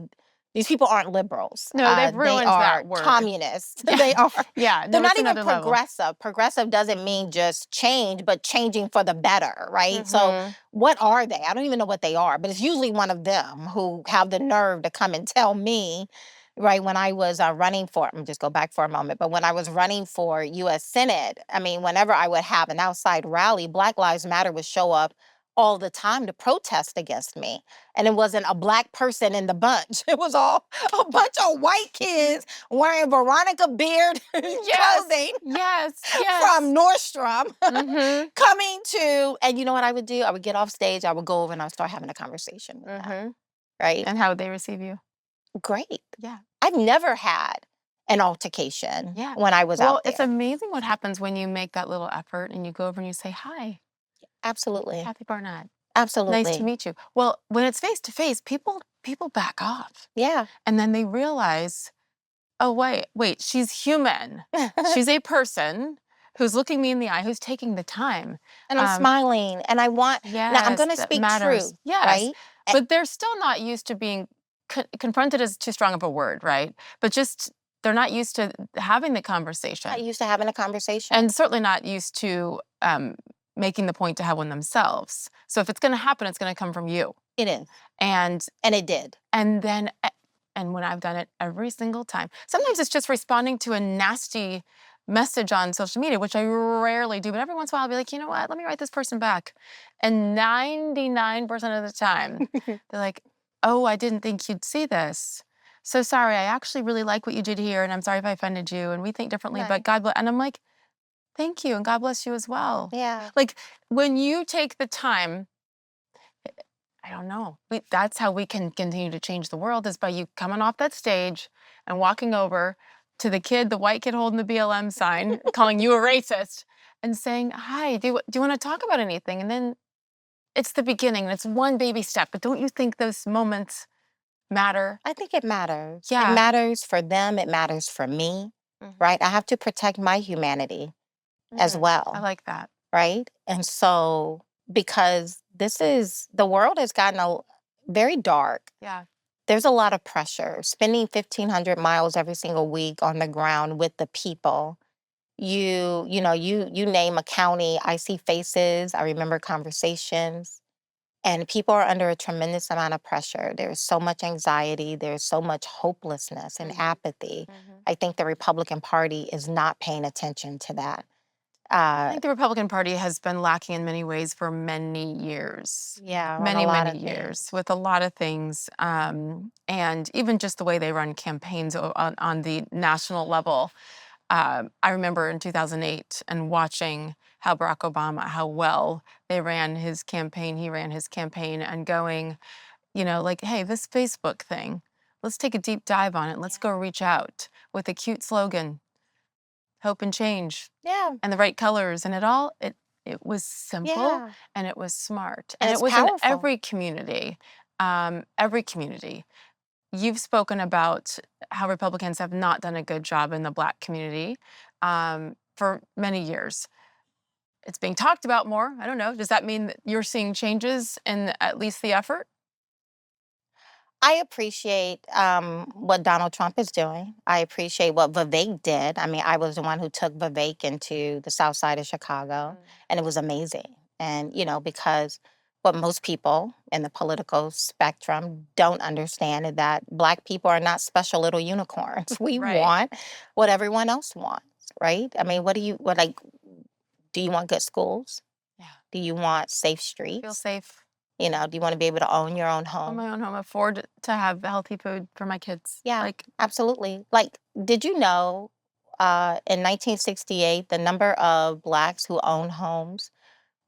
these people aren't liberals. No, they've ruined they are that word. communists. Yeah. They are. Yeah. They're No, not it's even another level. progressive. Progressive doesn't mean just change, but changing for the better, right? So Mhm. what are they? I don't even know what they are, but it's usually one of them who have the nerve to come and tell me, right, when I was running for, let me just go back for a moment, but when I was running for U.S. Senate, I mean, whenever I would have an outside rally, Black Lives Matter would show up all the time to protest against me. And it wasn't a Black person in the bunch. It was all a bunch of white kids wearing Veronica Beard clothing Yes. from Nordstrom Mhm. coming to, and you know what I would do? I would get off stage, I would go over and I would start having a conversation with them, Mhm. right? And how would they receive you? Great. Yeah. I've never had an altercation Yeah. when I was Well, out there. it's amazing what happens when you make that little effort and you go over and you say, hi, Absolutely. Kathy Barnette. Absolutely. Nice to meet you. Well, when it's face to face, people back off. Yeah. And then they realize, oh, wait, she's human. She's a person who's looking me in the eye, who's taking the time. And I'm smiling and I want, now I'm Yes, going to that speak matters. truth, Yes. right? But they're still not used to being confronted is too strong of a word, right? But just they're not used to having the conversation. Not used to having a conversation. And certainly not used to making the point to have one themselves. So if it's going to happen, it's going to come from you. It is. And it did. And then, and when I've done it every single time, sometimes it's just responding to a nasty message on social media, which I rarely do, but every once in a while I'll be like, you know what, let me write this person back. And 99% of the time, they're like, oh, I didn't think you'd see this. So sorry, I actually really like what you did here, and I'm sorry if I offended you, and we think differently, but Right. God bless. And I'm like, thank you, and God bless you as well. Yeah. Like, when you take the time, I don't know. That's how we can continue to change the world, is by you coming off that stage and walking over to the kid, the white kid holding the BLM sign, calling you a racist, and saying, "Hi, do you want to talk about anything?" And then it's the beginning, and it's one baby step. But don't you think those moments matter? I think it matters. It Yeah. matters for them, it matters for me, Mhm. right? I have to protect my humanity as I well, like that. right? And so, because the world has gotten very dark. Yeah. There's a lot of pressure. Spending 1,500 miles every single week on the ground with the people. You name a county, I see faces, I remember conversations, and people are under a tremendous amount of pressure. There's so much anxiety, there's so much hopelessness and Mhm. apathy. Mhm. I think the Republican Party is not paying attention to that. I Uh, think the Republican Party has been lacking in many ways for many years, yeah, on a many, lot many of things. years, with a lot of things. And even just the way they run campaigns on the national level. I remember in 2008 and watching how Barack Obama, how well they ran his campaign. He ran his campaign and going, like, hey, this Facebook thing, let's take a deep dive on it. Let's go reach out with a cute slogan, hope and change, Yeah, and the right colors, and it was simple yeah, and it was smart, and and it it's was in powerful. every community. Every community. You've spoken about how Republicans have not done a good job in the Black community for many years. It's being talked about more. I don't know. Does that mean that you're seeing changes in at least the effort? I appreciate what Donald Trump is doing. I appreciate what Vivek did. I mean, I was the one who took Vivek into the South Side of Chicago, and it was amazing. And, because what most people in the political spectrum don't understand is that Black people are not special little unicorns. We Right. want what everyone else wants, right? I mean, do you want good schools? Yeah. Do you want safe Feel streets? safe. Do you want to be able to own your own On home? my own home, afford to have healthy food for my kids. Yeah, Like, absolutely. Like, did you know in 1968, the number of Blacks who own homes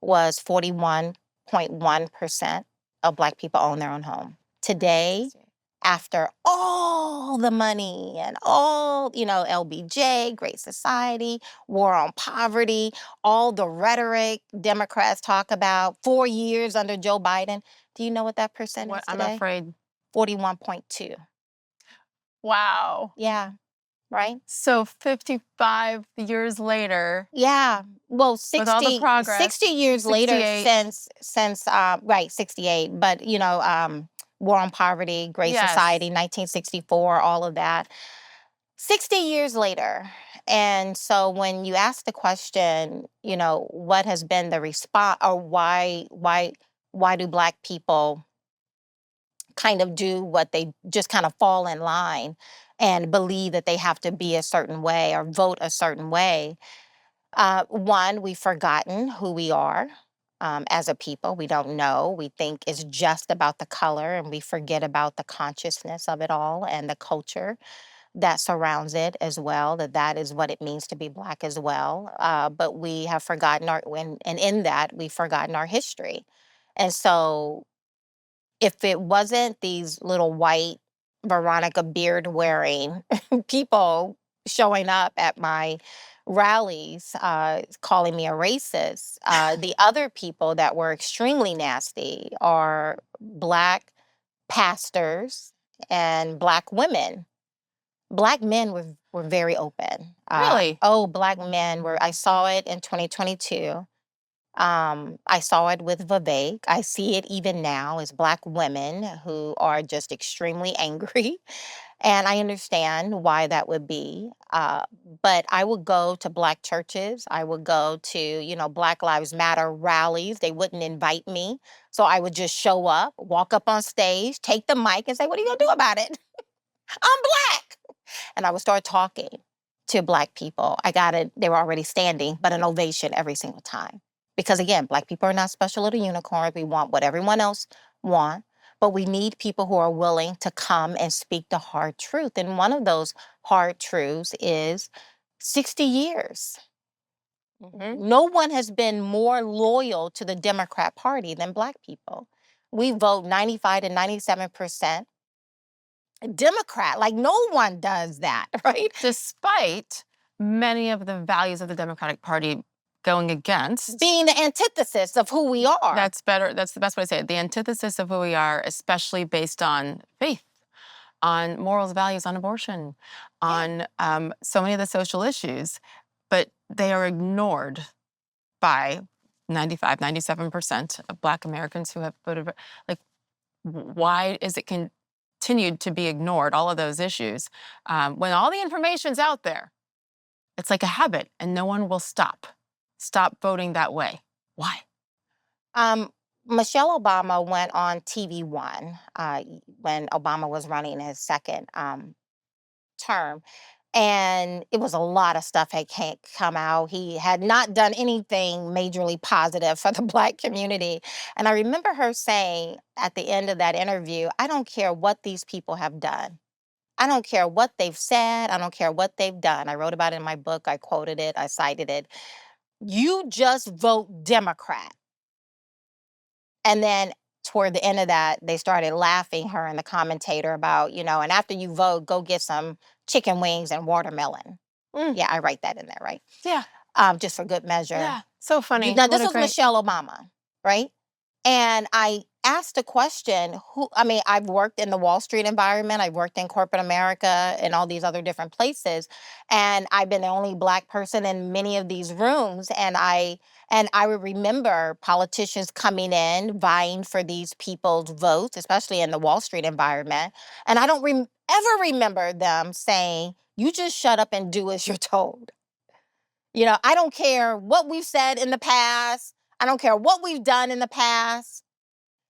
was 41.1% of Black people own their own home. Today, 1968. after all the money and all, LBJ, Great Society, war on poverty, all the rhetoric Democrats talk about, 4 years under Joe Biden, do you know what that percent What is I'm today? afraid. 41.2. Wow. Yeah, right? So 55 years later, Yeah. Well, with all the 60 progress, years later 68. since right, 68, but war on poverty, Great Society, Yes. 1964, all of that. 60 years later. And so when you ask the question, what has been the response, or why do Black people kind of do what they just kind of fall in line and believe that they have to be a certain way or vote a certain way? One, we've forgotten who we are as a people. We don't know. We think it's just about the color, and we forget about the consciousness of it all and the culture that surrounds it as well. That is what it means to be Black as well. But we have forgotten and in that we've forgotten our history. And so, if it wasn't these little white Veronica beard wearing people showing up at my rallies, calling me a racist, the other people that were extremely nasty are Black pastors and Black women. Black men were very open. Really? Black men were. I saw it in 2022. I saw it with Vivek. I see it even now as Black women who are just extremely angry. And I understand why that would be. But I would go to Black churches. I would go to, Black Lives Matter rallies. They wouldn't invite me. So I would just show up, walk up on stage, take the mic and say, "What are you going to do about it? I'm Black." And I would start talking. to Black people. I got it. They were already standing, but an ovation every single time. Because again, Black people are not special little unicorns. We want what everyone else want, but we need people who are willing to come and speak the hard truth. And one of those hard truths is 60 years. No one has been more loyal to the Democrat Party than Black people. We vote 95 to 97% Democrat. Like, no one does that, right? Despite many of the values of the Democratic Party going against. Being the antithesis of who we are. That's better. That's the best way to say it. The antithesis of who we are, especially based on faith, on morals, values, on abortion, on so many of the social issues. But they are ignored by 95, 97% of Black Americans who have voted. Like, why is it continued to be ignored, all of those issues, when all the information's out there? It's like a habit, and no one will stop voting that way. Why? Michelle Obama went on TV One when Obama was running his second term. And it was a lot of stuff had come out. He had not done anything majorly positive for the Black community. And I remember her saying at the end of that interview, I don't care what these people have done. I don't care what they've said. I don't care what they've done. I wrote about it in my book. I quoted it. I cited it. You just vote Democrat. And then toward the end of that, they started laughing, her and the commentator, about, and after you vote, go get some chicken wings and watermelon. Yeah, I write that in there, right? Yeah. Just for good measure. Yeah. So funny. Now, this was Michelle Obama, right? And I asked a question, I've worked in the Wall Street environment. I've worked in corporate America and all these other different places. And I've been the only Black person in many of these rooms. And I would remember politicians coming in, vying for these people's votes, especially in the Wall Street environment. And I don't ever remember them saying, you just shut up and do as you're told. I don't care what we've said in the past. I don't care what we've done in the past.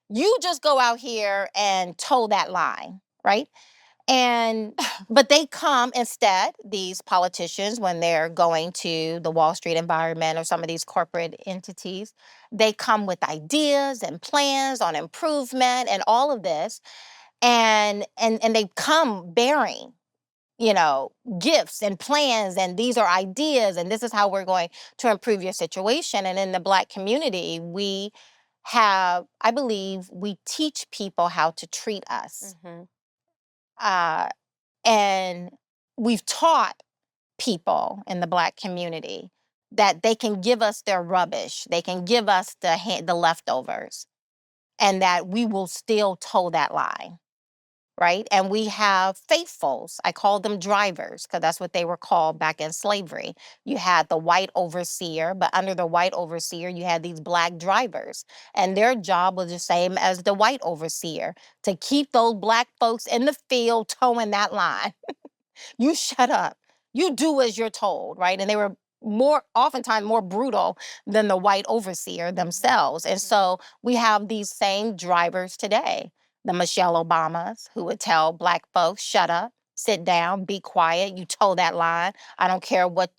You just go out here and toe that line, right? But they come instead, these politicians, when they're going to the Wall Street environment or some of these corporate entities, they come with ideas and plans on improvement and all of this. And they come bearing, gifts and plans, and these are ideas, and this is how we're going to improve your situation. And in the Black community, I believe we teach people how to treat us. And we've taught people in the Black community that they can give us their rubbish, they can give us the leftovers, and that we will still toe that line. Right? And we have faithfuls. I call them drivers because that's what they were called back in slavery. You had the white overseer, but under the white overseer, you had these Black drivers. And their job was the same as the white overseer, to keep those Black folks in the field towing that line. You shut up. You do as you're told, right? And they were oftentimes more brutal than the white overseer themselves. And so we have these same drivers today. The Michelle Obamas, who would tell Black folks, shut up, sit down, be quiet, you toe that line. I don't care what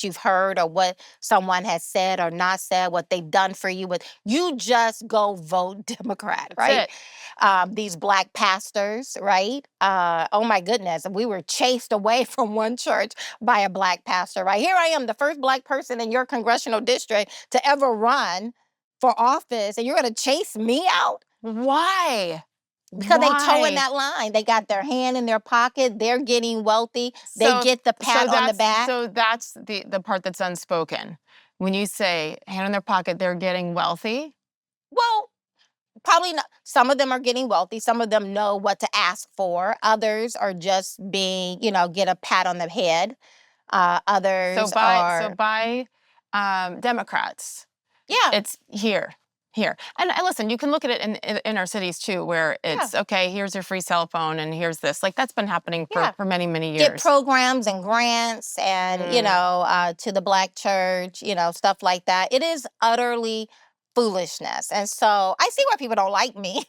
you've heard or what someone has said or not said, what they've done for you. But you just go vote Democrat, right? These Black pastors, right? Oh my goodness, we were chased away from one church by a Black pastor, right? Here I am, the first Black person in your congressional district to ever run for office, and you're gonna chase me out? Why? Because they toeing that line. They got their hand in their pocket. They're getting wealthy. They get the pat on the back. So that's the part that's unspoken. When you say hand in their pocket, they're getting wealthy? Well, probably not. Some of them are getting wealthy. Some of them know what to ask for. Others are just being, get a pat on the head. Others are... So by Democrats. Yeah. It's here. And listen, you can look at it in our cities too, where it's, okay, here's your free cell phone and here's this. Like, that's been happening for many, many years. Get programs and grants and, to the Black church, stuff like that. It is utterly foolishness. And so I see why people don't like me.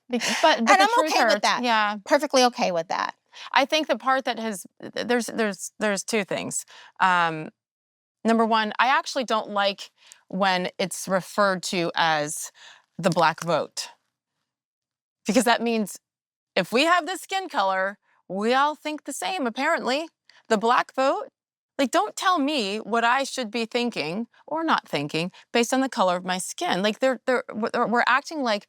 But and I'm okay with that. Yeah. Perfectly okay with that. I think the part that has there's two things. Number one, I actually don't like when it's referred to as the black vote, because that means if we have this skin color, we all think the same, apparently. The black vote, like, don't tell me what I should be thinking or not thinking based on the color of my skin. Like, we're acting like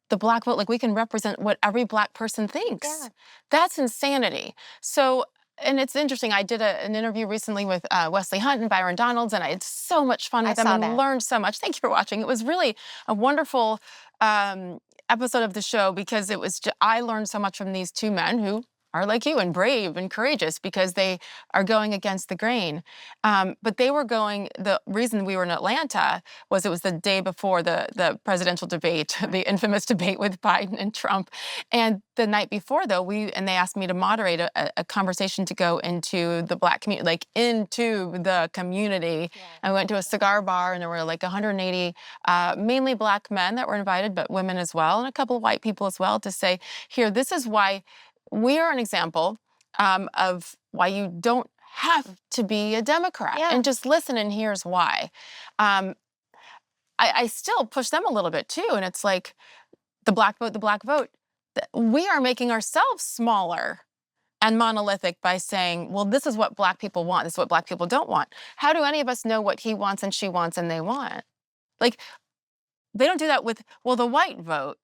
the black vote, like we can represent what every black person thinks. Yeah. That's insanity. So, and it's interesting. I did an interview recently with Wesley Hunt and Byron Donalds, and I had so much fun I with them saw and that. learned so much. Thank you for watching. It was really a wonderful episode of the show, because I learned so much from these two men who are like you and brave and courageous, because they are going against the grain. But they were going, the reason we were in Atlanta was it was the day before the presidential debate, the infamous debate with Biden and Trump. And the night before, though, they asked me to moderate a conversation to go into the black community, like into the community. Yeah. I went to a cigar bar, and there were like 180 mainly black men that were invited, but women as well, and a couple of white people as well, to say, here, this is why we are an example of why you don't have to be a Democrat, Yeah. and just listen, and here's why. Um, I still push them a little bit too, and it's like the black vote, the black vote. We are making ourselves smaller and monolithic by saying, well, this is what black people want, this is what black people don't want. How do any of us know what he wants and she wants and they want? Like, they don't do that with, well, the white vote.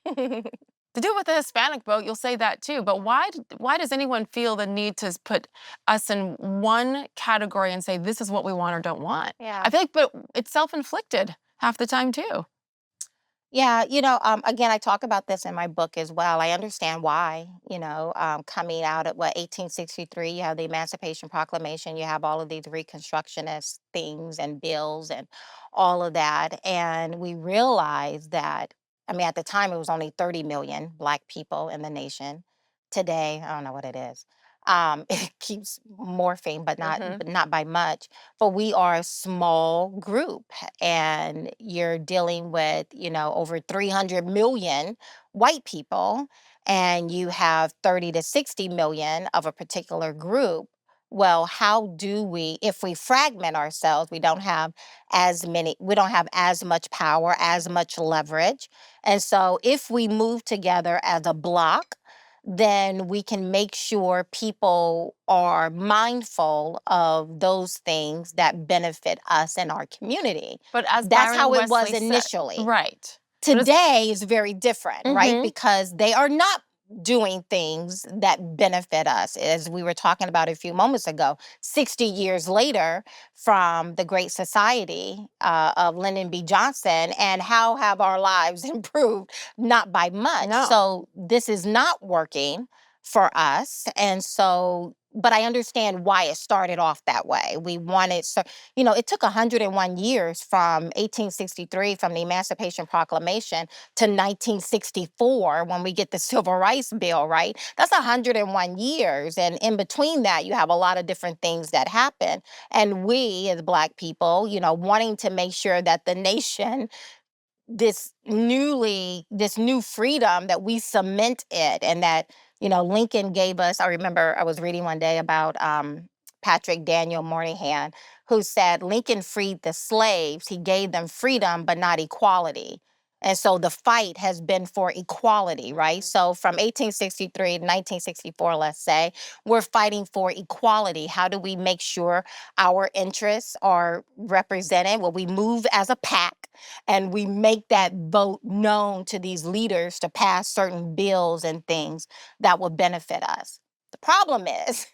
To do it with the Hispanic vote, you'll say that too. But why does anyone feel the need to put us in one category and say this is what we want or don't want? Yeah. I feel like, but it's self-inflicted half the time too. Yeah, again, I talk about this in my book as well. I understand why, coming out at 1863, you have the Emancipation Proclamation, you have all of these Reconstructionist things and bills and all of that. And we realized that, I mean, at the time, it was only 30 million Black people in the nation. Today, I don't know what it is. It keeps morphing, Mm-hmm. but not by much. But we are a small group, and you're dealing with, over 300 million white people, and you have 30 to 60 million of a particular group. Well, how do we, if we fragment ourselves, we don't have as much power, as much leverage. And so if we move together as a block, then we can make sure people are mindful of those things that benefit us and our community. But as That's Byron and how it was Wesley said, initially. right. But as, Today is very different, right? mm-hmm. Because they are not doing things that benefit us. As we were talking about a few moments ago, 60 years later from the Great Society of Lyndon B. Johnson, and how have our lives improved? Not by much. No. So this is not working for us. And so, but I understand why it started off that way. We wanted, so, it took 101 years from 1863, from the Emancipation Proclamation, to 1964 when we get the Civil Rights Bill, right? That's 101 years. And in between that, you have a lot of different things that happen. And we, as Black people, wanting to make sure that the nation, this new freedom, that we cement it, and that, Lincoln gave us. I remember I was reading one day about Patrick Daniel Moynihan, who said Lincoln freed the slaves, he gave them freedom but not equality. And so the fight has been for equality, right? So from 1863 to 1964, let's say, we're fighting for equality. How do we make sure our interests are represented? Well, we move as a pack, and we make that vote known to these leaders to pass certain bills and things that will benefit us. The problem is,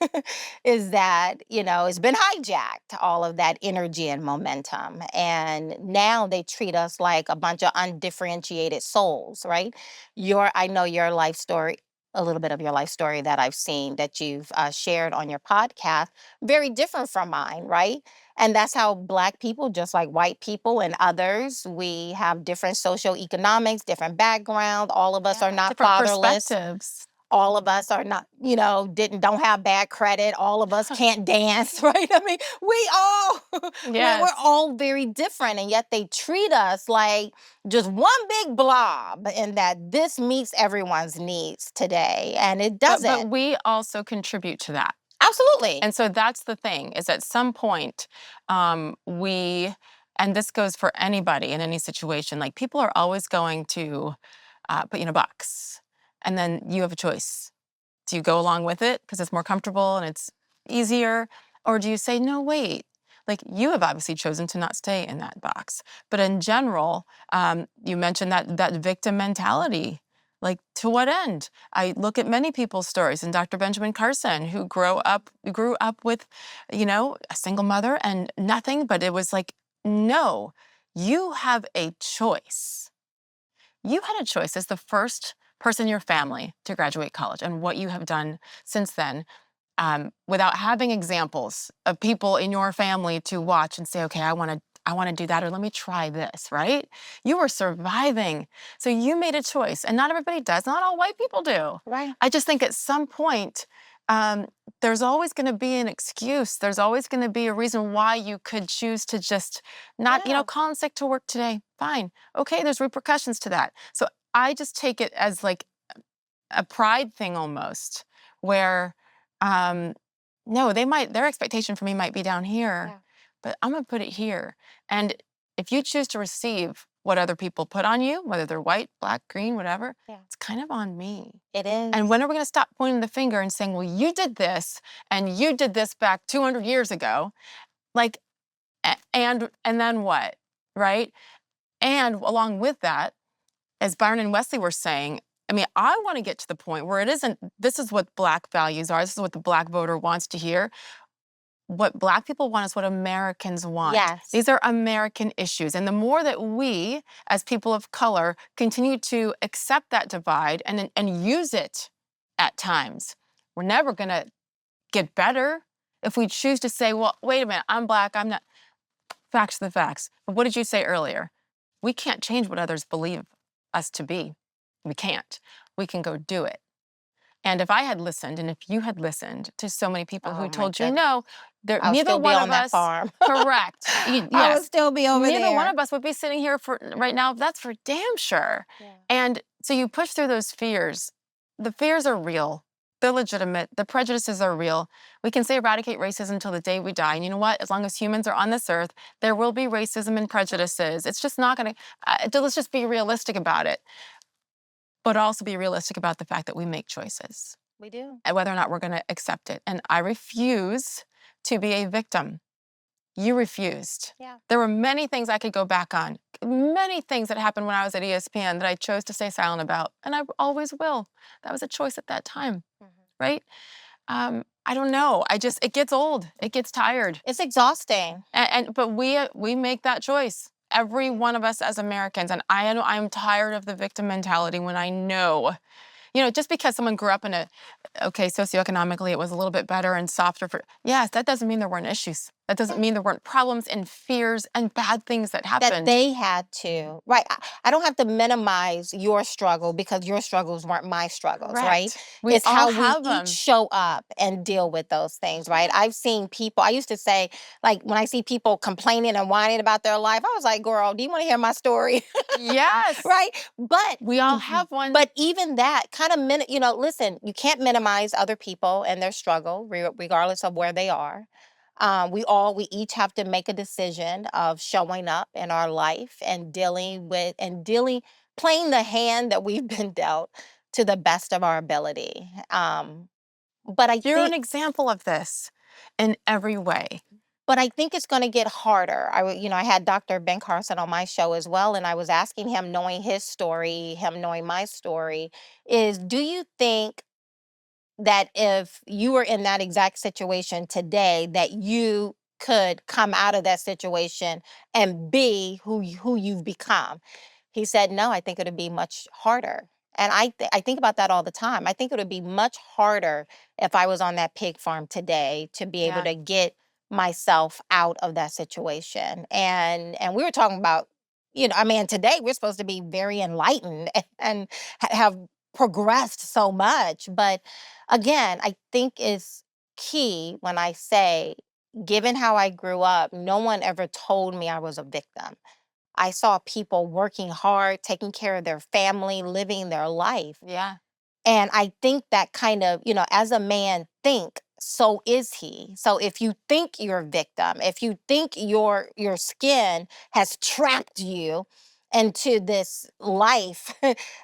is that, it's been hijacked, all of that energy and momentum. And now they treat us like a bunch of undifferentiated souls, right? I know your life story, a little bit of your life story that I've seen that you've shared on your podcast, very different from mine, right? And that's how Black people, just like white people and others, we have different socioeconomics, different background. All of us are not Different fatherless. perspectives. all of us are not, don't have bad credit. All of us can't dance, right? I mean, we all, we're Yes. all very different, and yet they treat us like just one big blob, and that this meets everyone's needs today, and it But doesn't. we also contribute to that. Absolutely. And so that's the thing, is at some point, we, and this goes for anybody in any situation, like people are always going to put you in a box. And then you have a choice. Do you go along with it because it's more comfortable and it's easier? Or do you say, no, wait, like you have obviously chosen to not stay in that box. But in general, you mentioned that victim mentality. Like, to what end? I look at many people's stories, and Dr. Benjamin Carson, who grew up with, a single mother and nothing, but it was like, no, you have a choice. You had a choice as the first person in your family to graduate college, and what you have done since then, without having examples of people in your family to watch and say, okay, I want to do that, or let me try this, right? You were surviving. So you made a choice, and not everybody does. Not all white people do. Right. I just think at some point, um, there's always going to be an excuse. There's always going to be a reason why you could choose to just not, Yeah. call in sick to work today. Fine. Okay, there's repercussions to that. So I just take it as like a pride thing almost, where um no, their expectation for me might be down here, Yeah. but I'm gonna put it here. And if you choose to receive what other people put on you, whether they're white, black, green, whatever, Yeah. it's kind of on me. It is. And when are we going to stop pointing the finger and saying, well, you did this and you did this back 200 years ago, like, and then what, right? And along with that, as Byron and Wesley were saying, I mean, I want to get to the point where it isn't, this is what Black values are, this is what the Black voter wants to hear. What Black people want is what Americans want. Yes. These are American issues. And the more that we, as people of color, continue to accept that divide and use it at times, we're never going to get better. If we choose to say, well, wait a minute, I'm Black, I'm not, facts are the facts. But what did you say earlier? We can't change what others believe us to be. We can't. We can go do it. And if I had listened, and if you had listened to so many people Oh who my told you, goodness. no, I'll neither still be one on of that us, farm. correct. I would Yes, still be over neither one there. of us would be sitting here for right now. That's for damn sure. Yeah. And so you push through those fears. The fears are real. They're legitimate. The prejudices are real. We can say eradicate racism until the day we die. And you know what? As long as humans are on this earth, there will be racism and prejudices. It's just not going to, let's just be realistic about it, but also be realistic about the fact that we make choices We do. and whether or not we're going to accept it. And I refuse to be a victim. You refused. Yeah. There were many things I could go back on, many things that happened when I was at ESPN that I chose to stay silent about, and I always will. That was a choice at that time, right? I don't know. It gets old. It gets tired. It's exhausting. But we make that choice. Every one of us as Americans, and I know I'm tired of the victim mentality when I know, just because someone grew up in socioeconomically it was a little bit better and softer yes, that doesn't mean there weren't issues. That doesn't mean there weren't problems and fears and bad things that That happened. they had to. Right. I don't have to minimize your struggle because your struggles weren't my struggles, right? Correct. We It's all how we have each them. show up and deal with those things, right? I've seen people, I used to say, like, when I see people complaining and whining about their life, I was like, girl, do you want to hear my story? Yes. Right? But We all have one. But even that kind of listen, you can't minimize other people and their struggle, regardless of where they are. We each have to make a decision of showing up in our life and playing the hand that we've been dealt to the best of our ability. But I You're an think, example of this in every way. but I think it's going to get harder. I had Dr. Ben Carson on my show as well, and I was asking him, knowing his story, him knowing my story, do you think that if you were in that exact situation today, that you could come out of that situation and be who you've become? He said, no, I think it would be much harder. And I think about that all the time. I think it would be much harder if I was on that pig farm today to be able Yeah. to get myself out of that situation. And we were talking about, I mean, today we're supposed to be very enlightened and have progressed so much. But again, I think it's key when I say, given how I grew up, no one ever told me I was a victim. I saw people working hard, taking care of their family, living their life. Yeah. And I think that kind of, as a man think, so is he. So if you think you're a victim, if you think your skin has trapped you into this life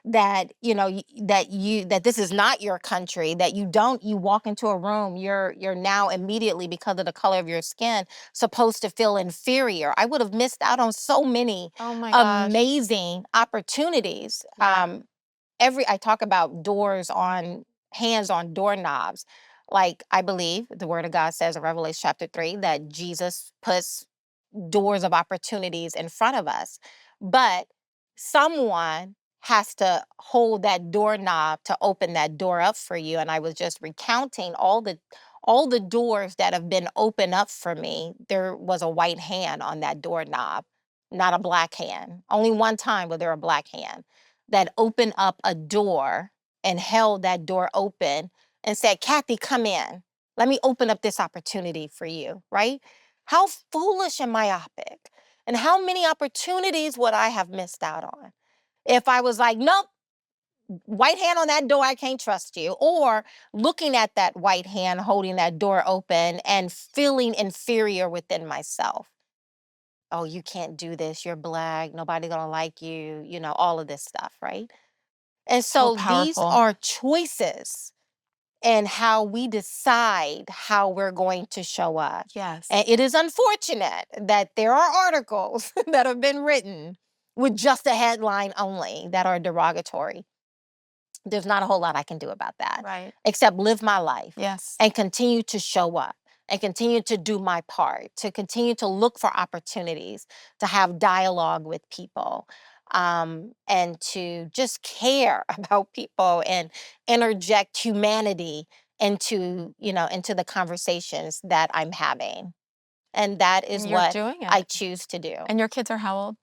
that that this is not your country, that you walk into a room, you're now immediately, because of the color of your skin, supposed to feel inferior. I would have missed out on so many Oh my gosh. amazing opportunities. Yeah. I talk about doors on hands on doorknobs. Like, I believe the word of God says in Revelation chapter 3 that Jesus puts doors of opportunities in front of us. But someone has to hold that doorknob to open that door up for you. And I was just recounting all the doors that have been opened up for me. There was a white hand on that doorknob, not a black hand. Only one time was there a black hand that opened up a door and held that door open and said, Kathy, come in. Let me open up this opportunity for you, right? How foolish and myopic. And how many opportunities would I have missed out on if I was like, nope, white hand on that door, I can't trust you. Or looking at that white hand holding that door open and feeling inferior within myself. Oh, you can't do this. You're black. Nobody gonna like you. All of this stuff, right? And So so these powerful. are choices and how we decide how we're going to show up. Yes. And it is unfortunate that there are articles that have been written with just a headline only that are derogatory. There's not a whole lot I can do about that, Right. except live my life Yes. and continue to show up and continue to do my part, to continue to look for opportunities, to have dialogue with people, and to just care about people and interject humanity into the conversations that I'm having. And that is And you're what doing I it. choose to do. And your kids are how old?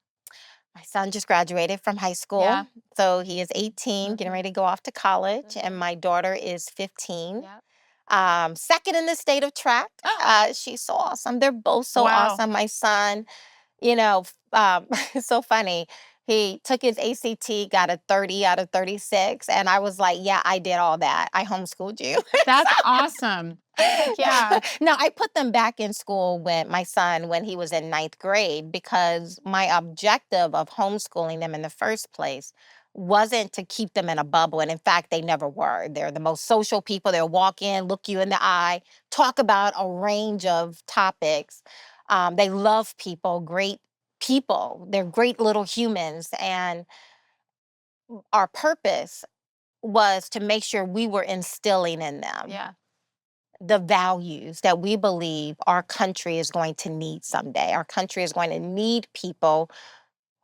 My son just graduated from high Yeah. school, so he is 18, getting Mhm. ready to go off to college, and Mhm. my daughter is 15. Yeah. Second in the state of track. She's so awesome. They're both so Wow. awesome. My son, it's so funny. He took his ACT, got a 30 out of 36, and I was like, "Yeah, I did all that. I homeschooled you." That's awesome. Yeah. No, I put them back in school when my son, when he was in ninth grade, because my objective of homeschooling them in the first place wasn't to keep them in a bubble. And in fact, they never were. They're the most social people. They'll walk in, look you in the eye, talk about a range of topics. They love people, great people. They're great little humans. And our purpose was to make sure we were instilling in them Yeah. the values that we believe our country is going to need someday. Our country is going to need people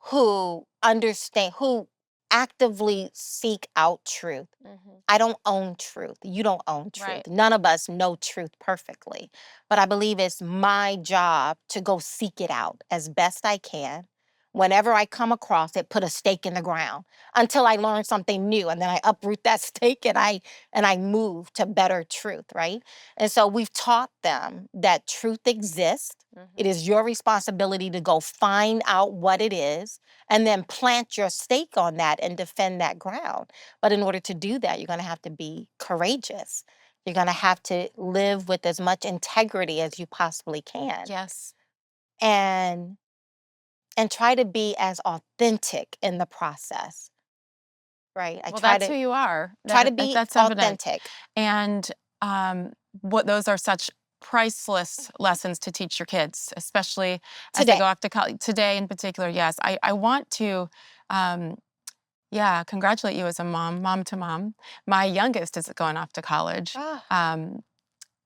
who understand, who actively seek out truth. Mhm. I don't own truth. You don't own truth. Right. None of us know truth perfectly. But I believe it's my job to go seek it out as best I can. Whenever I come across it, put a stake in the ground until I learn something new. And then I uproot that stake and I move to better truth, right? And so we've taught them that truth exists. It Mhm. is your responsibility to go find out what it is and then plant your stake on that and defend that ground. But in order to do that, you're going to have to be courageous. You're going to have to live with as much integrity as you possibly can, Yes. and try to be as authentic in the process, right? I Well, try that's to who you are. try to be That's evident. authentic And what those are such priceless lessons to teach your kids, especially as they today. go off to college today in particular. Yes, I want to, um, yeah, congratulate you as a mom, mom to mom. My youngest is going off to college Ah, um,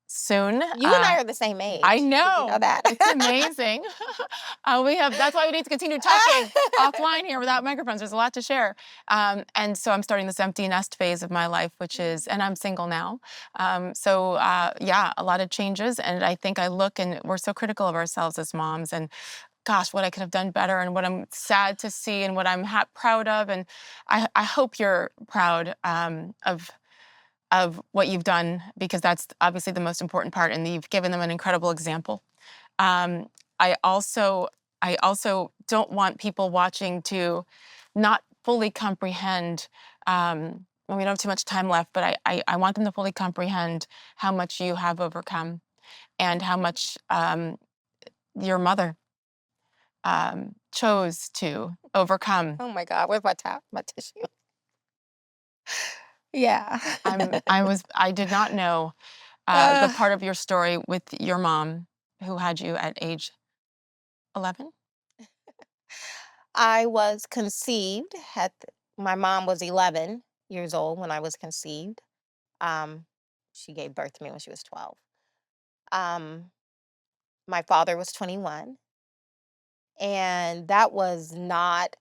soon. you and I are the same I age. Did you know know. that? It's amazing. We have that's why we need to continue talking offline here without microphones. There's a lot to share. And so I'm starting this empty nest phase of my life, which is, and I'm single now. Yeah, a lot of changes. And I think I look and we're so critical of ourselves as moms. And gosh, what I could have done better and what I'm sad to see and what I'm proud of. And I hope you're proud of what you've done, because that's obviously the most important part. And you've given them an incredible example. Um, I also I also don't want people watching to not fully comprehend. And we don't have too much time left, but I want them to fully comprehend how much you have overcome and how much your mother chose to overcome. Oh my God, where's my tissue? Yeah. I did not know the Uh, part of your story with your mom who had you at age 11. I was conceived my mom was 11 years old when I was conceived. Um, she gave birth to me when she was 12. Um, my father was 21, and that was not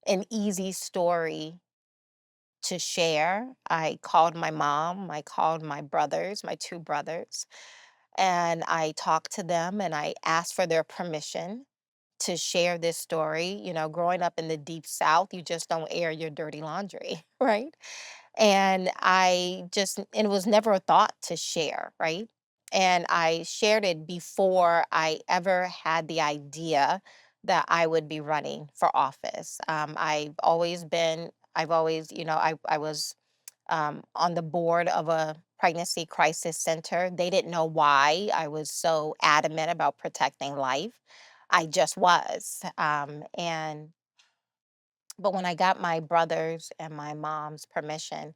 an easy story to share. I called my mom, I called my brothers, my two brothers, and I talked to them and I asked for their permission to share this story. You know, growing up in the deep South, you just don't air your dirty laundry, right? And it was never a thought to share, right? And I shared it before I ever had the idea that I would be running for office. I've always, I was on the board of a pregnancy crisis center. They didn't know why I was so adamant about protecting life. I just was. But when I got my brothers and my mom's permission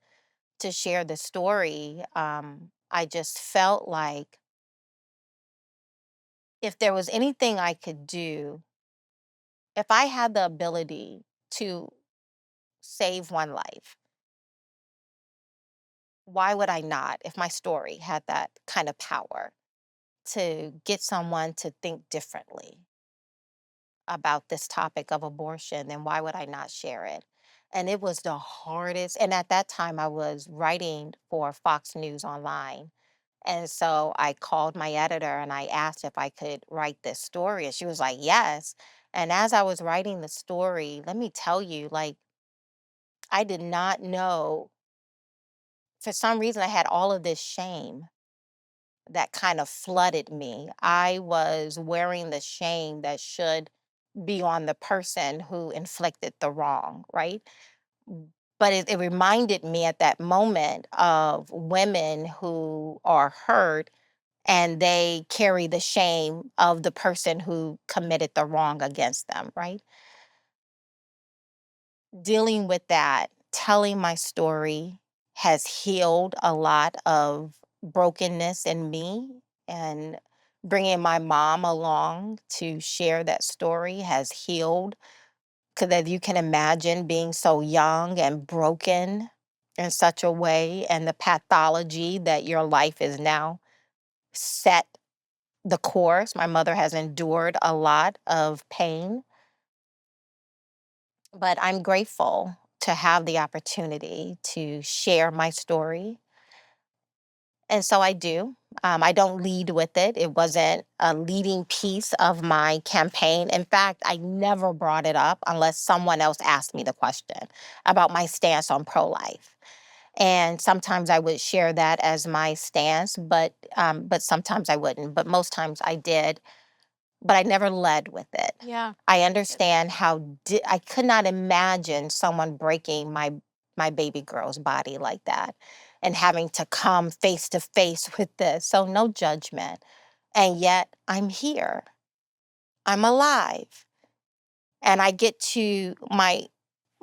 to share the story, I just felt like if there was anything I could do, if I had the ability to save one life, why would I not if my story had that kind of power to get someone to think differently about this topic of abortion, then why would I not share it? And it was the hardest. And at that time, I was writing for Fox News Online. And so I called my editor and I asked if I could write this story. And she was like, yes. And as I was writing the story, let me tell you, like, I did not know. For some reason, I had all of this shame that kind of flooded me. I was wearing the shame that should be on the person who inflicted the wrong, right? But it reminded me at that moment of women who are hurt and they carry the shame of the person who committed the wrong against them, right? Dealing with that, telling my story has healed a lot of brokenness in me, and bringing my mom along to share that story has healed. Because as you can imagine, being so young and broken in such a way, and the pathology that your life is now set the course. My mother has endured a lot of pain, but I'm grateful to have the opportunity to share my story. And so I do. I don't lead with it. It wasn't a leading piece of my campaign. In fact, I never brought it up unless someone else asked me the question about my stance on pro life. And sometimes I would share that as my stance, but sometimes I wouldn't. But most times I did, but I never led with it. Yeah. I understand I could not imagine someone breaking my baby girl's body like that and having to come face to face with this. So no judgment. And yet I'm here. I'm alive. And I get to my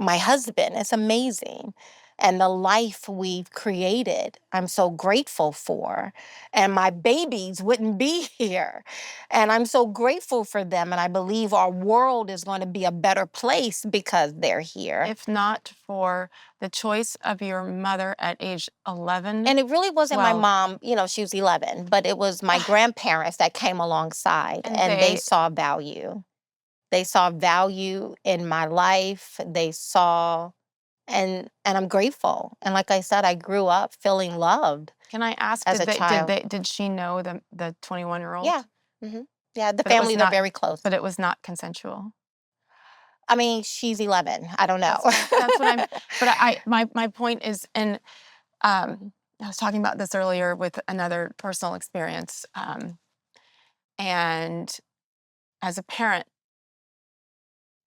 husband. It's amazing. And the life we've created, I'm so grateful for. And my babies wouldn't be here. And I'm so grateful for them. And I believe our world is going to be a better place because they're here. If not for the choice of your mother at age 11, And it really wasn't my well, mom, she was 11, but it was my grandparents that came alongside and and they they saw value. They saw value in my life. They saw and I'm grateful. And like I said, I grew up feeling loved can I ask, as a child. did she know the 21-year-old? Yeah. Mhm. Yeah, the But it was families are not very close. but it was not consensual. I mean, she's 11. I don't know. That's what I'm but my point is, and I was talking about this earlier with another personal experience, and as a parent,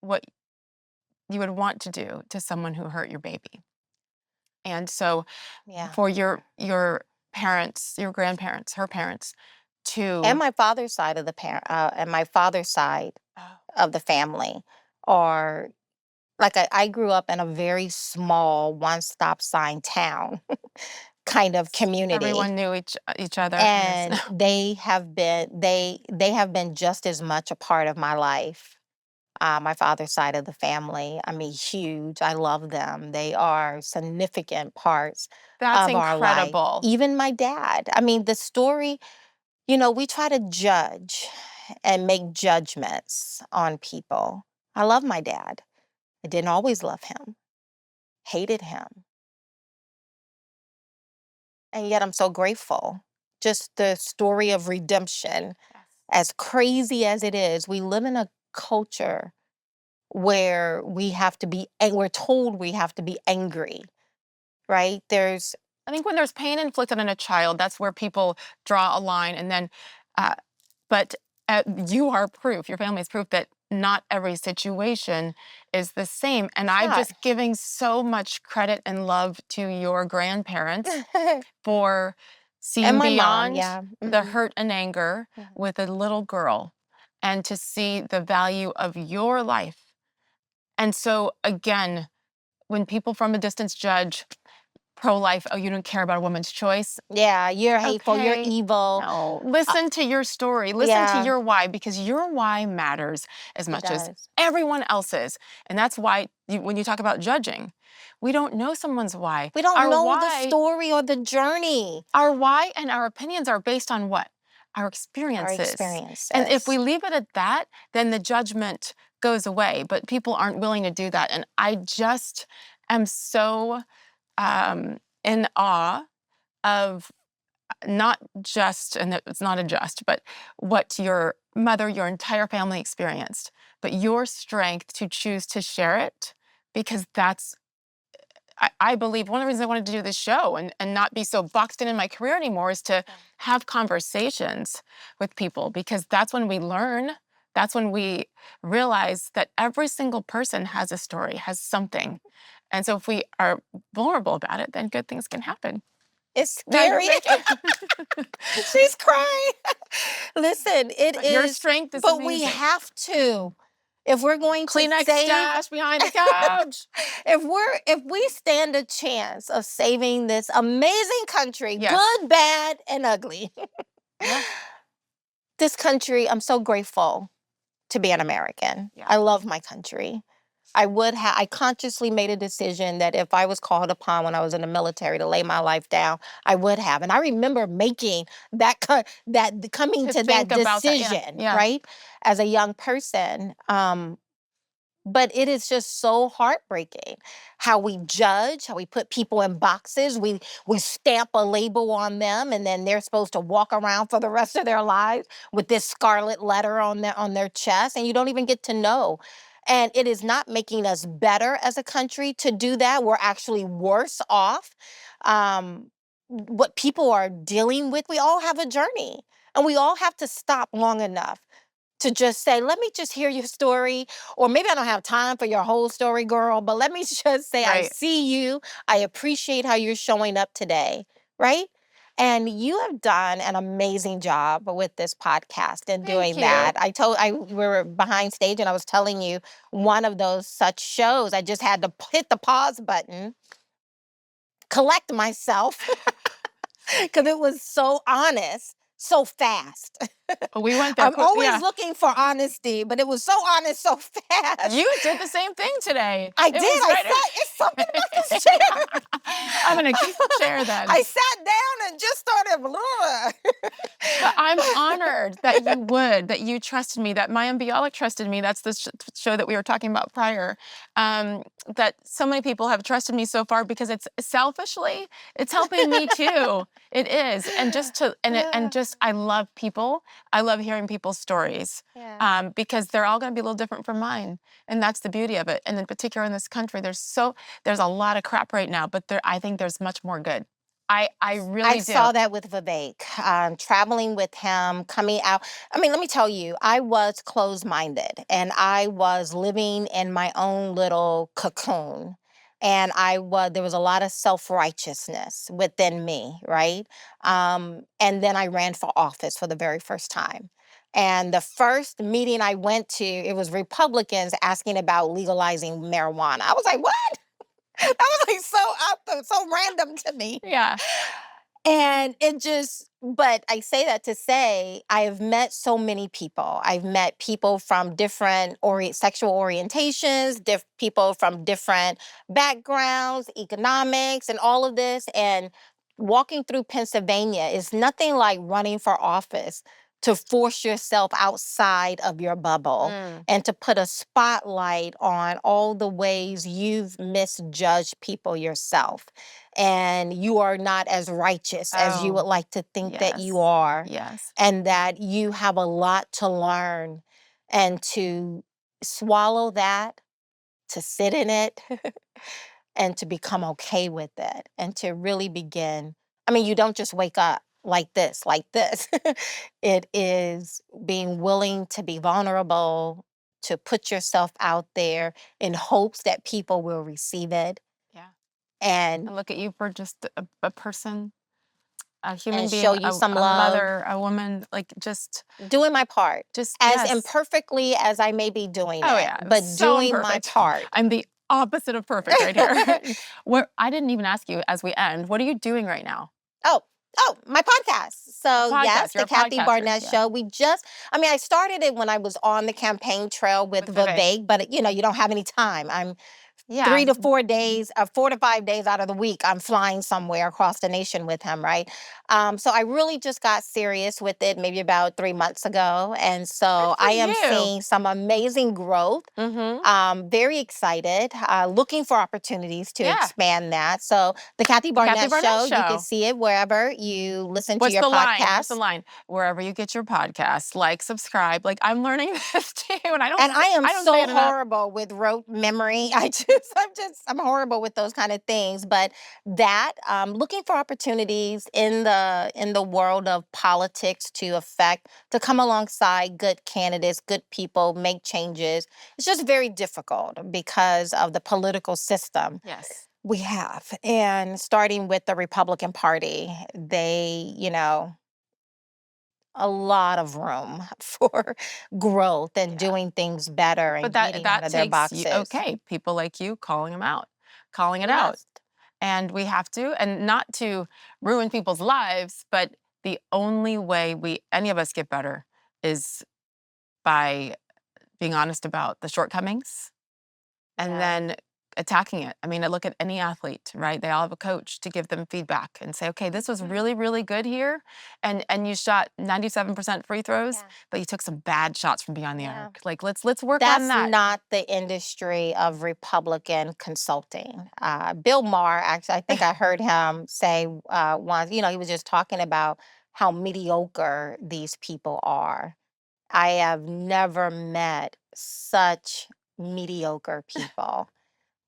what you would want to do to someone who hurt your baby. And so Yeah. for your parents, your grandparents, her parents, And to my father's side of the parent, and my father's side oh, of the family are like I grew up in a very small one stop sign town kind of community. everyone knew each other, and there's And they have been just as much a part of my life. My father's side of the family, I mean, huge. I love them. They are significant parts that's of our life. incredible. Even my dad. I mean, the story, we try to judge and make judgments on people. I love my dad. I didn't always love him, hated him. And yet I'm so grateful. Just the story of redemption, Yes. as crazy as it is, we live in a culture where we're told we have to be angry, right? There's I think when there's pain inflicted on a child, that's where people draw a line, and then, uh, but you are proof. Your family is proof that not every situation is the same. And I'm not. just giving so much credit and love to your grandparents for And seeing my mom, beyond yeah. the hurt and anger Mhm. with a little girl, and to see the value of your life. And so, again, when people from a distance judge pro-life, "Oh, you don't care about a woman's choice." Yeah, you're hateful, you're Okay, evil. no. Uh, Listen to your story. Listen to yeah, your why, because your why matters as it much as does. everyone else's. And that's why when you talk about judging, we don't know someone's why. We don't know the story or the journey, Our why and our opinions are based on what? Our our experiences. And if we experiences. leave it at that, then the judgment goes away. But people aren't willing to do that. And I just am so in awe of not just, and it's not a just, but what your mother, your entire family experienced, but your strength to choose to share it, because that's, I believe one of the reasons I wanted to do this show and not be so boxed in my career anymore is to Yeah. have conversations with people, because that's when we learn. That's when we realize that every single person has a story, has something. And so if we are vulnerable about it, then good things can happen. It's Now you're scary. making She's crying. Listen, it but your is, strength is but we amazing. have to. If we're going to Kleenex save, stash behind the couch. if we stand a chance of saving this amazing country, Yes. good, bad, and ugly. Yeah. This country, I'm so grateful to be an American. Yeah. I love my country. I consciously made a decision that if I was called upon when I was in the military to lay my life down, I would have. And I remember making coming To to that think about that. Yeah. decision, Yeah. right? As a young person. But it is just so heartbreaking how we judge, how we put people in boxes. We stamp a label on them, and then they're supposed to walk around for the rest of their lives with this scarlet letter on their chest, and you don't even get to know. And it is not making us better as a country to do that. We're actually worse off. What people are dealing with, we all have a journey, and we all have to stop long enough to just say, let me just hear your story. Or maybe I don't have time for your whole story, girl, but let me just say, I Right. see you. I appreciate how you're showing up today. Right. And you have done an amazing job with this podcast and Thank doing that. you. We were behind stage and I was telling you one of those such shows, I just had to hit the pause button, collect myself because it was so honest, so fast. We went there I'm quick. always Yeah. looking for honesty, but it was so honest, so fast. You did the same thing today. I It did. was I right. sat. It's something about this chair. I'm gonna keep the chair then. I sat down and just started. Blah. But I'm honored that that you trusted me, that my embryolic trusted me. That's the show that we were talking about prior. That so many people have trusted me so far, because it's selfishly, it's helping me too. It is, and just to and it, and just I love people. I love hearing people's stories. Yeah. Because they're all going to be a little different from mine, and that's the beauty of it. And in particular, in this country, there's a lot of crap right now, but I think there's much more good. I I really do. saw that with Vivek, traveling with him, coming out. I mean, let me tell you, I was closed minded and I was living in my own little cocoon. And there was a lot of self righteousness within me, right? And then I ran for office for the very first time. And the first meeting I went to, it was Republicans asking about legalizing marijuana. I was like, what? That was like so out there, so random to me. Yeah. And but I say that to say I have met so many people. I've met people from different sexual orientations, people from different backgrounds, economics, and all of this. And walking through Pennsylvania is nothing like running for office to force yourself outside of your bubble Mm. and to put a spotlight on all the ways you've misjudged people yourself and you are not as righteous as you would Oh, like to think that you yes. are, Yes. and that you have a lot to learn, and to swallow that, to sit in it, and to become okay with it, and to really begin. I mean, you don't just wake up like this, like this. It is being willing to be vulnerable, to put yourself out there in hopes that people will receive it Yeah. and And look at you for just a person, a human show being, you some a love. mother, a woman, like Doing my part, as yes. imperfectly as I may be doing Oh, it, yeah, but so doing my imperfect. part. I'm the opposite of perfect right here. Where I didn't even ask you as we end, what are you doing right now? Oh, my podcast. A So, yes, podcast. You're the a Kathy podcaster. Barnette Yeah. Show. I mean, I started it when I was on the campaign trail with With Vivek. Vivek, but you don't have any time. I'm Yeah. 3 to 4 days, 4 to 5 days out of the week, I'm flying somewhere across the nation with him, right? So I really just got serious with it maybe about 3 months ago. And Good so for I am you. seeing some amazing growth. Mm-hmm. Very excited, looking for opportunities to Yeah. expand that. So the Kathy The Kathy Barnette Barnett Show, you can Show. see it wherever you listen to What's your the line? What's the podcasts. line? Wherever you get your podcasts, like, subscribe. Like, I'm learning this too, and And I am I don't say so it enough. horrible with rote memory. I'm horrible with those kind of things. But looking for opportunities in the world of politics to come alongside good candidates, good people, make changes. It's just very difficult because of the political system Yes. we have. And starting with the Republican Party, a lot of room for growth and Yeah. doing things better But and that getting out that of their takes you boxes. okay, people like you calling them out, calling it We out. must. And we have to, and not to ruin people's lives, but the only way any of us get better is by being honest about the shortcomings and Yeah. then attacking it. I mean, I look at any athlete, right? They all have a coach to give them feedback and say, okay, this was Mhm. really, really good here. And you shot 97% free throws, Yeah. but you took some bad shots from beyond the Yeah. arc. Like, let's work on That's that. not the industry of Republican consulting. Bill Maher, actually, I think I heard him say once, he was just talking about how mediocre these people are. I have never met such mediocre people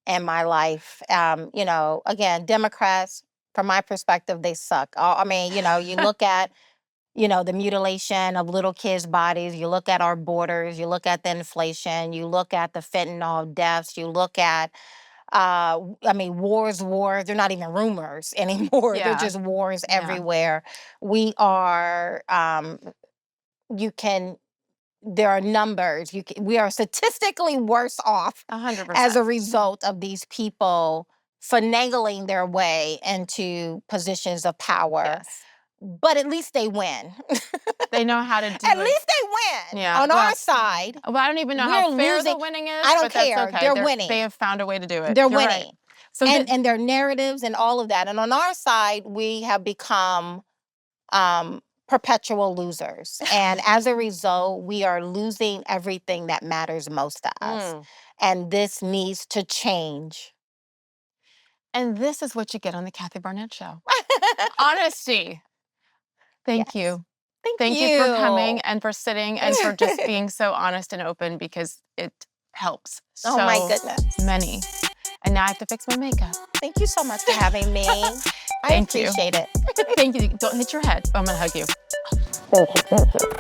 in my life. Again, Democrats, from my perspective, they suck. I mean, you look at, the mutilation of little kids' bodies, you look at our borders, you look at the inflation, you look at the fentanyl deaths, you look at, I mean, wars, they're not even rumors anymore. They're Yeah. just wars Yeah. everywhere. We are, you can, there are numbers. We are statistically worse off as 100%. a result of these people finagling their way into positions of power. Yes. But at least they win. They know how to At do it. least they win. Yeah. On our side, Well, I don't even know how we're fair the losing. winning is, I don't but that's care. okay. They're winning. They have found a way to do it. They're You're right. winning. So And their narratives and all of that. And on our side, we have become perpetual losers. And as a result, we are losing everything that matters most to us. Mm. And this needs to change. And this is what you get on the Kathy Barnett Show. Honesty. Thank Yes. you. Thank you for coming and for sitting and for just being so honest and open because it helps Oh my so goodness. many. And now I have to fix my makeup. Thank you so much for having me. I Thank you. appreciate it. Thank you. Don't hit your head. I'm gonna hug you. Thank you.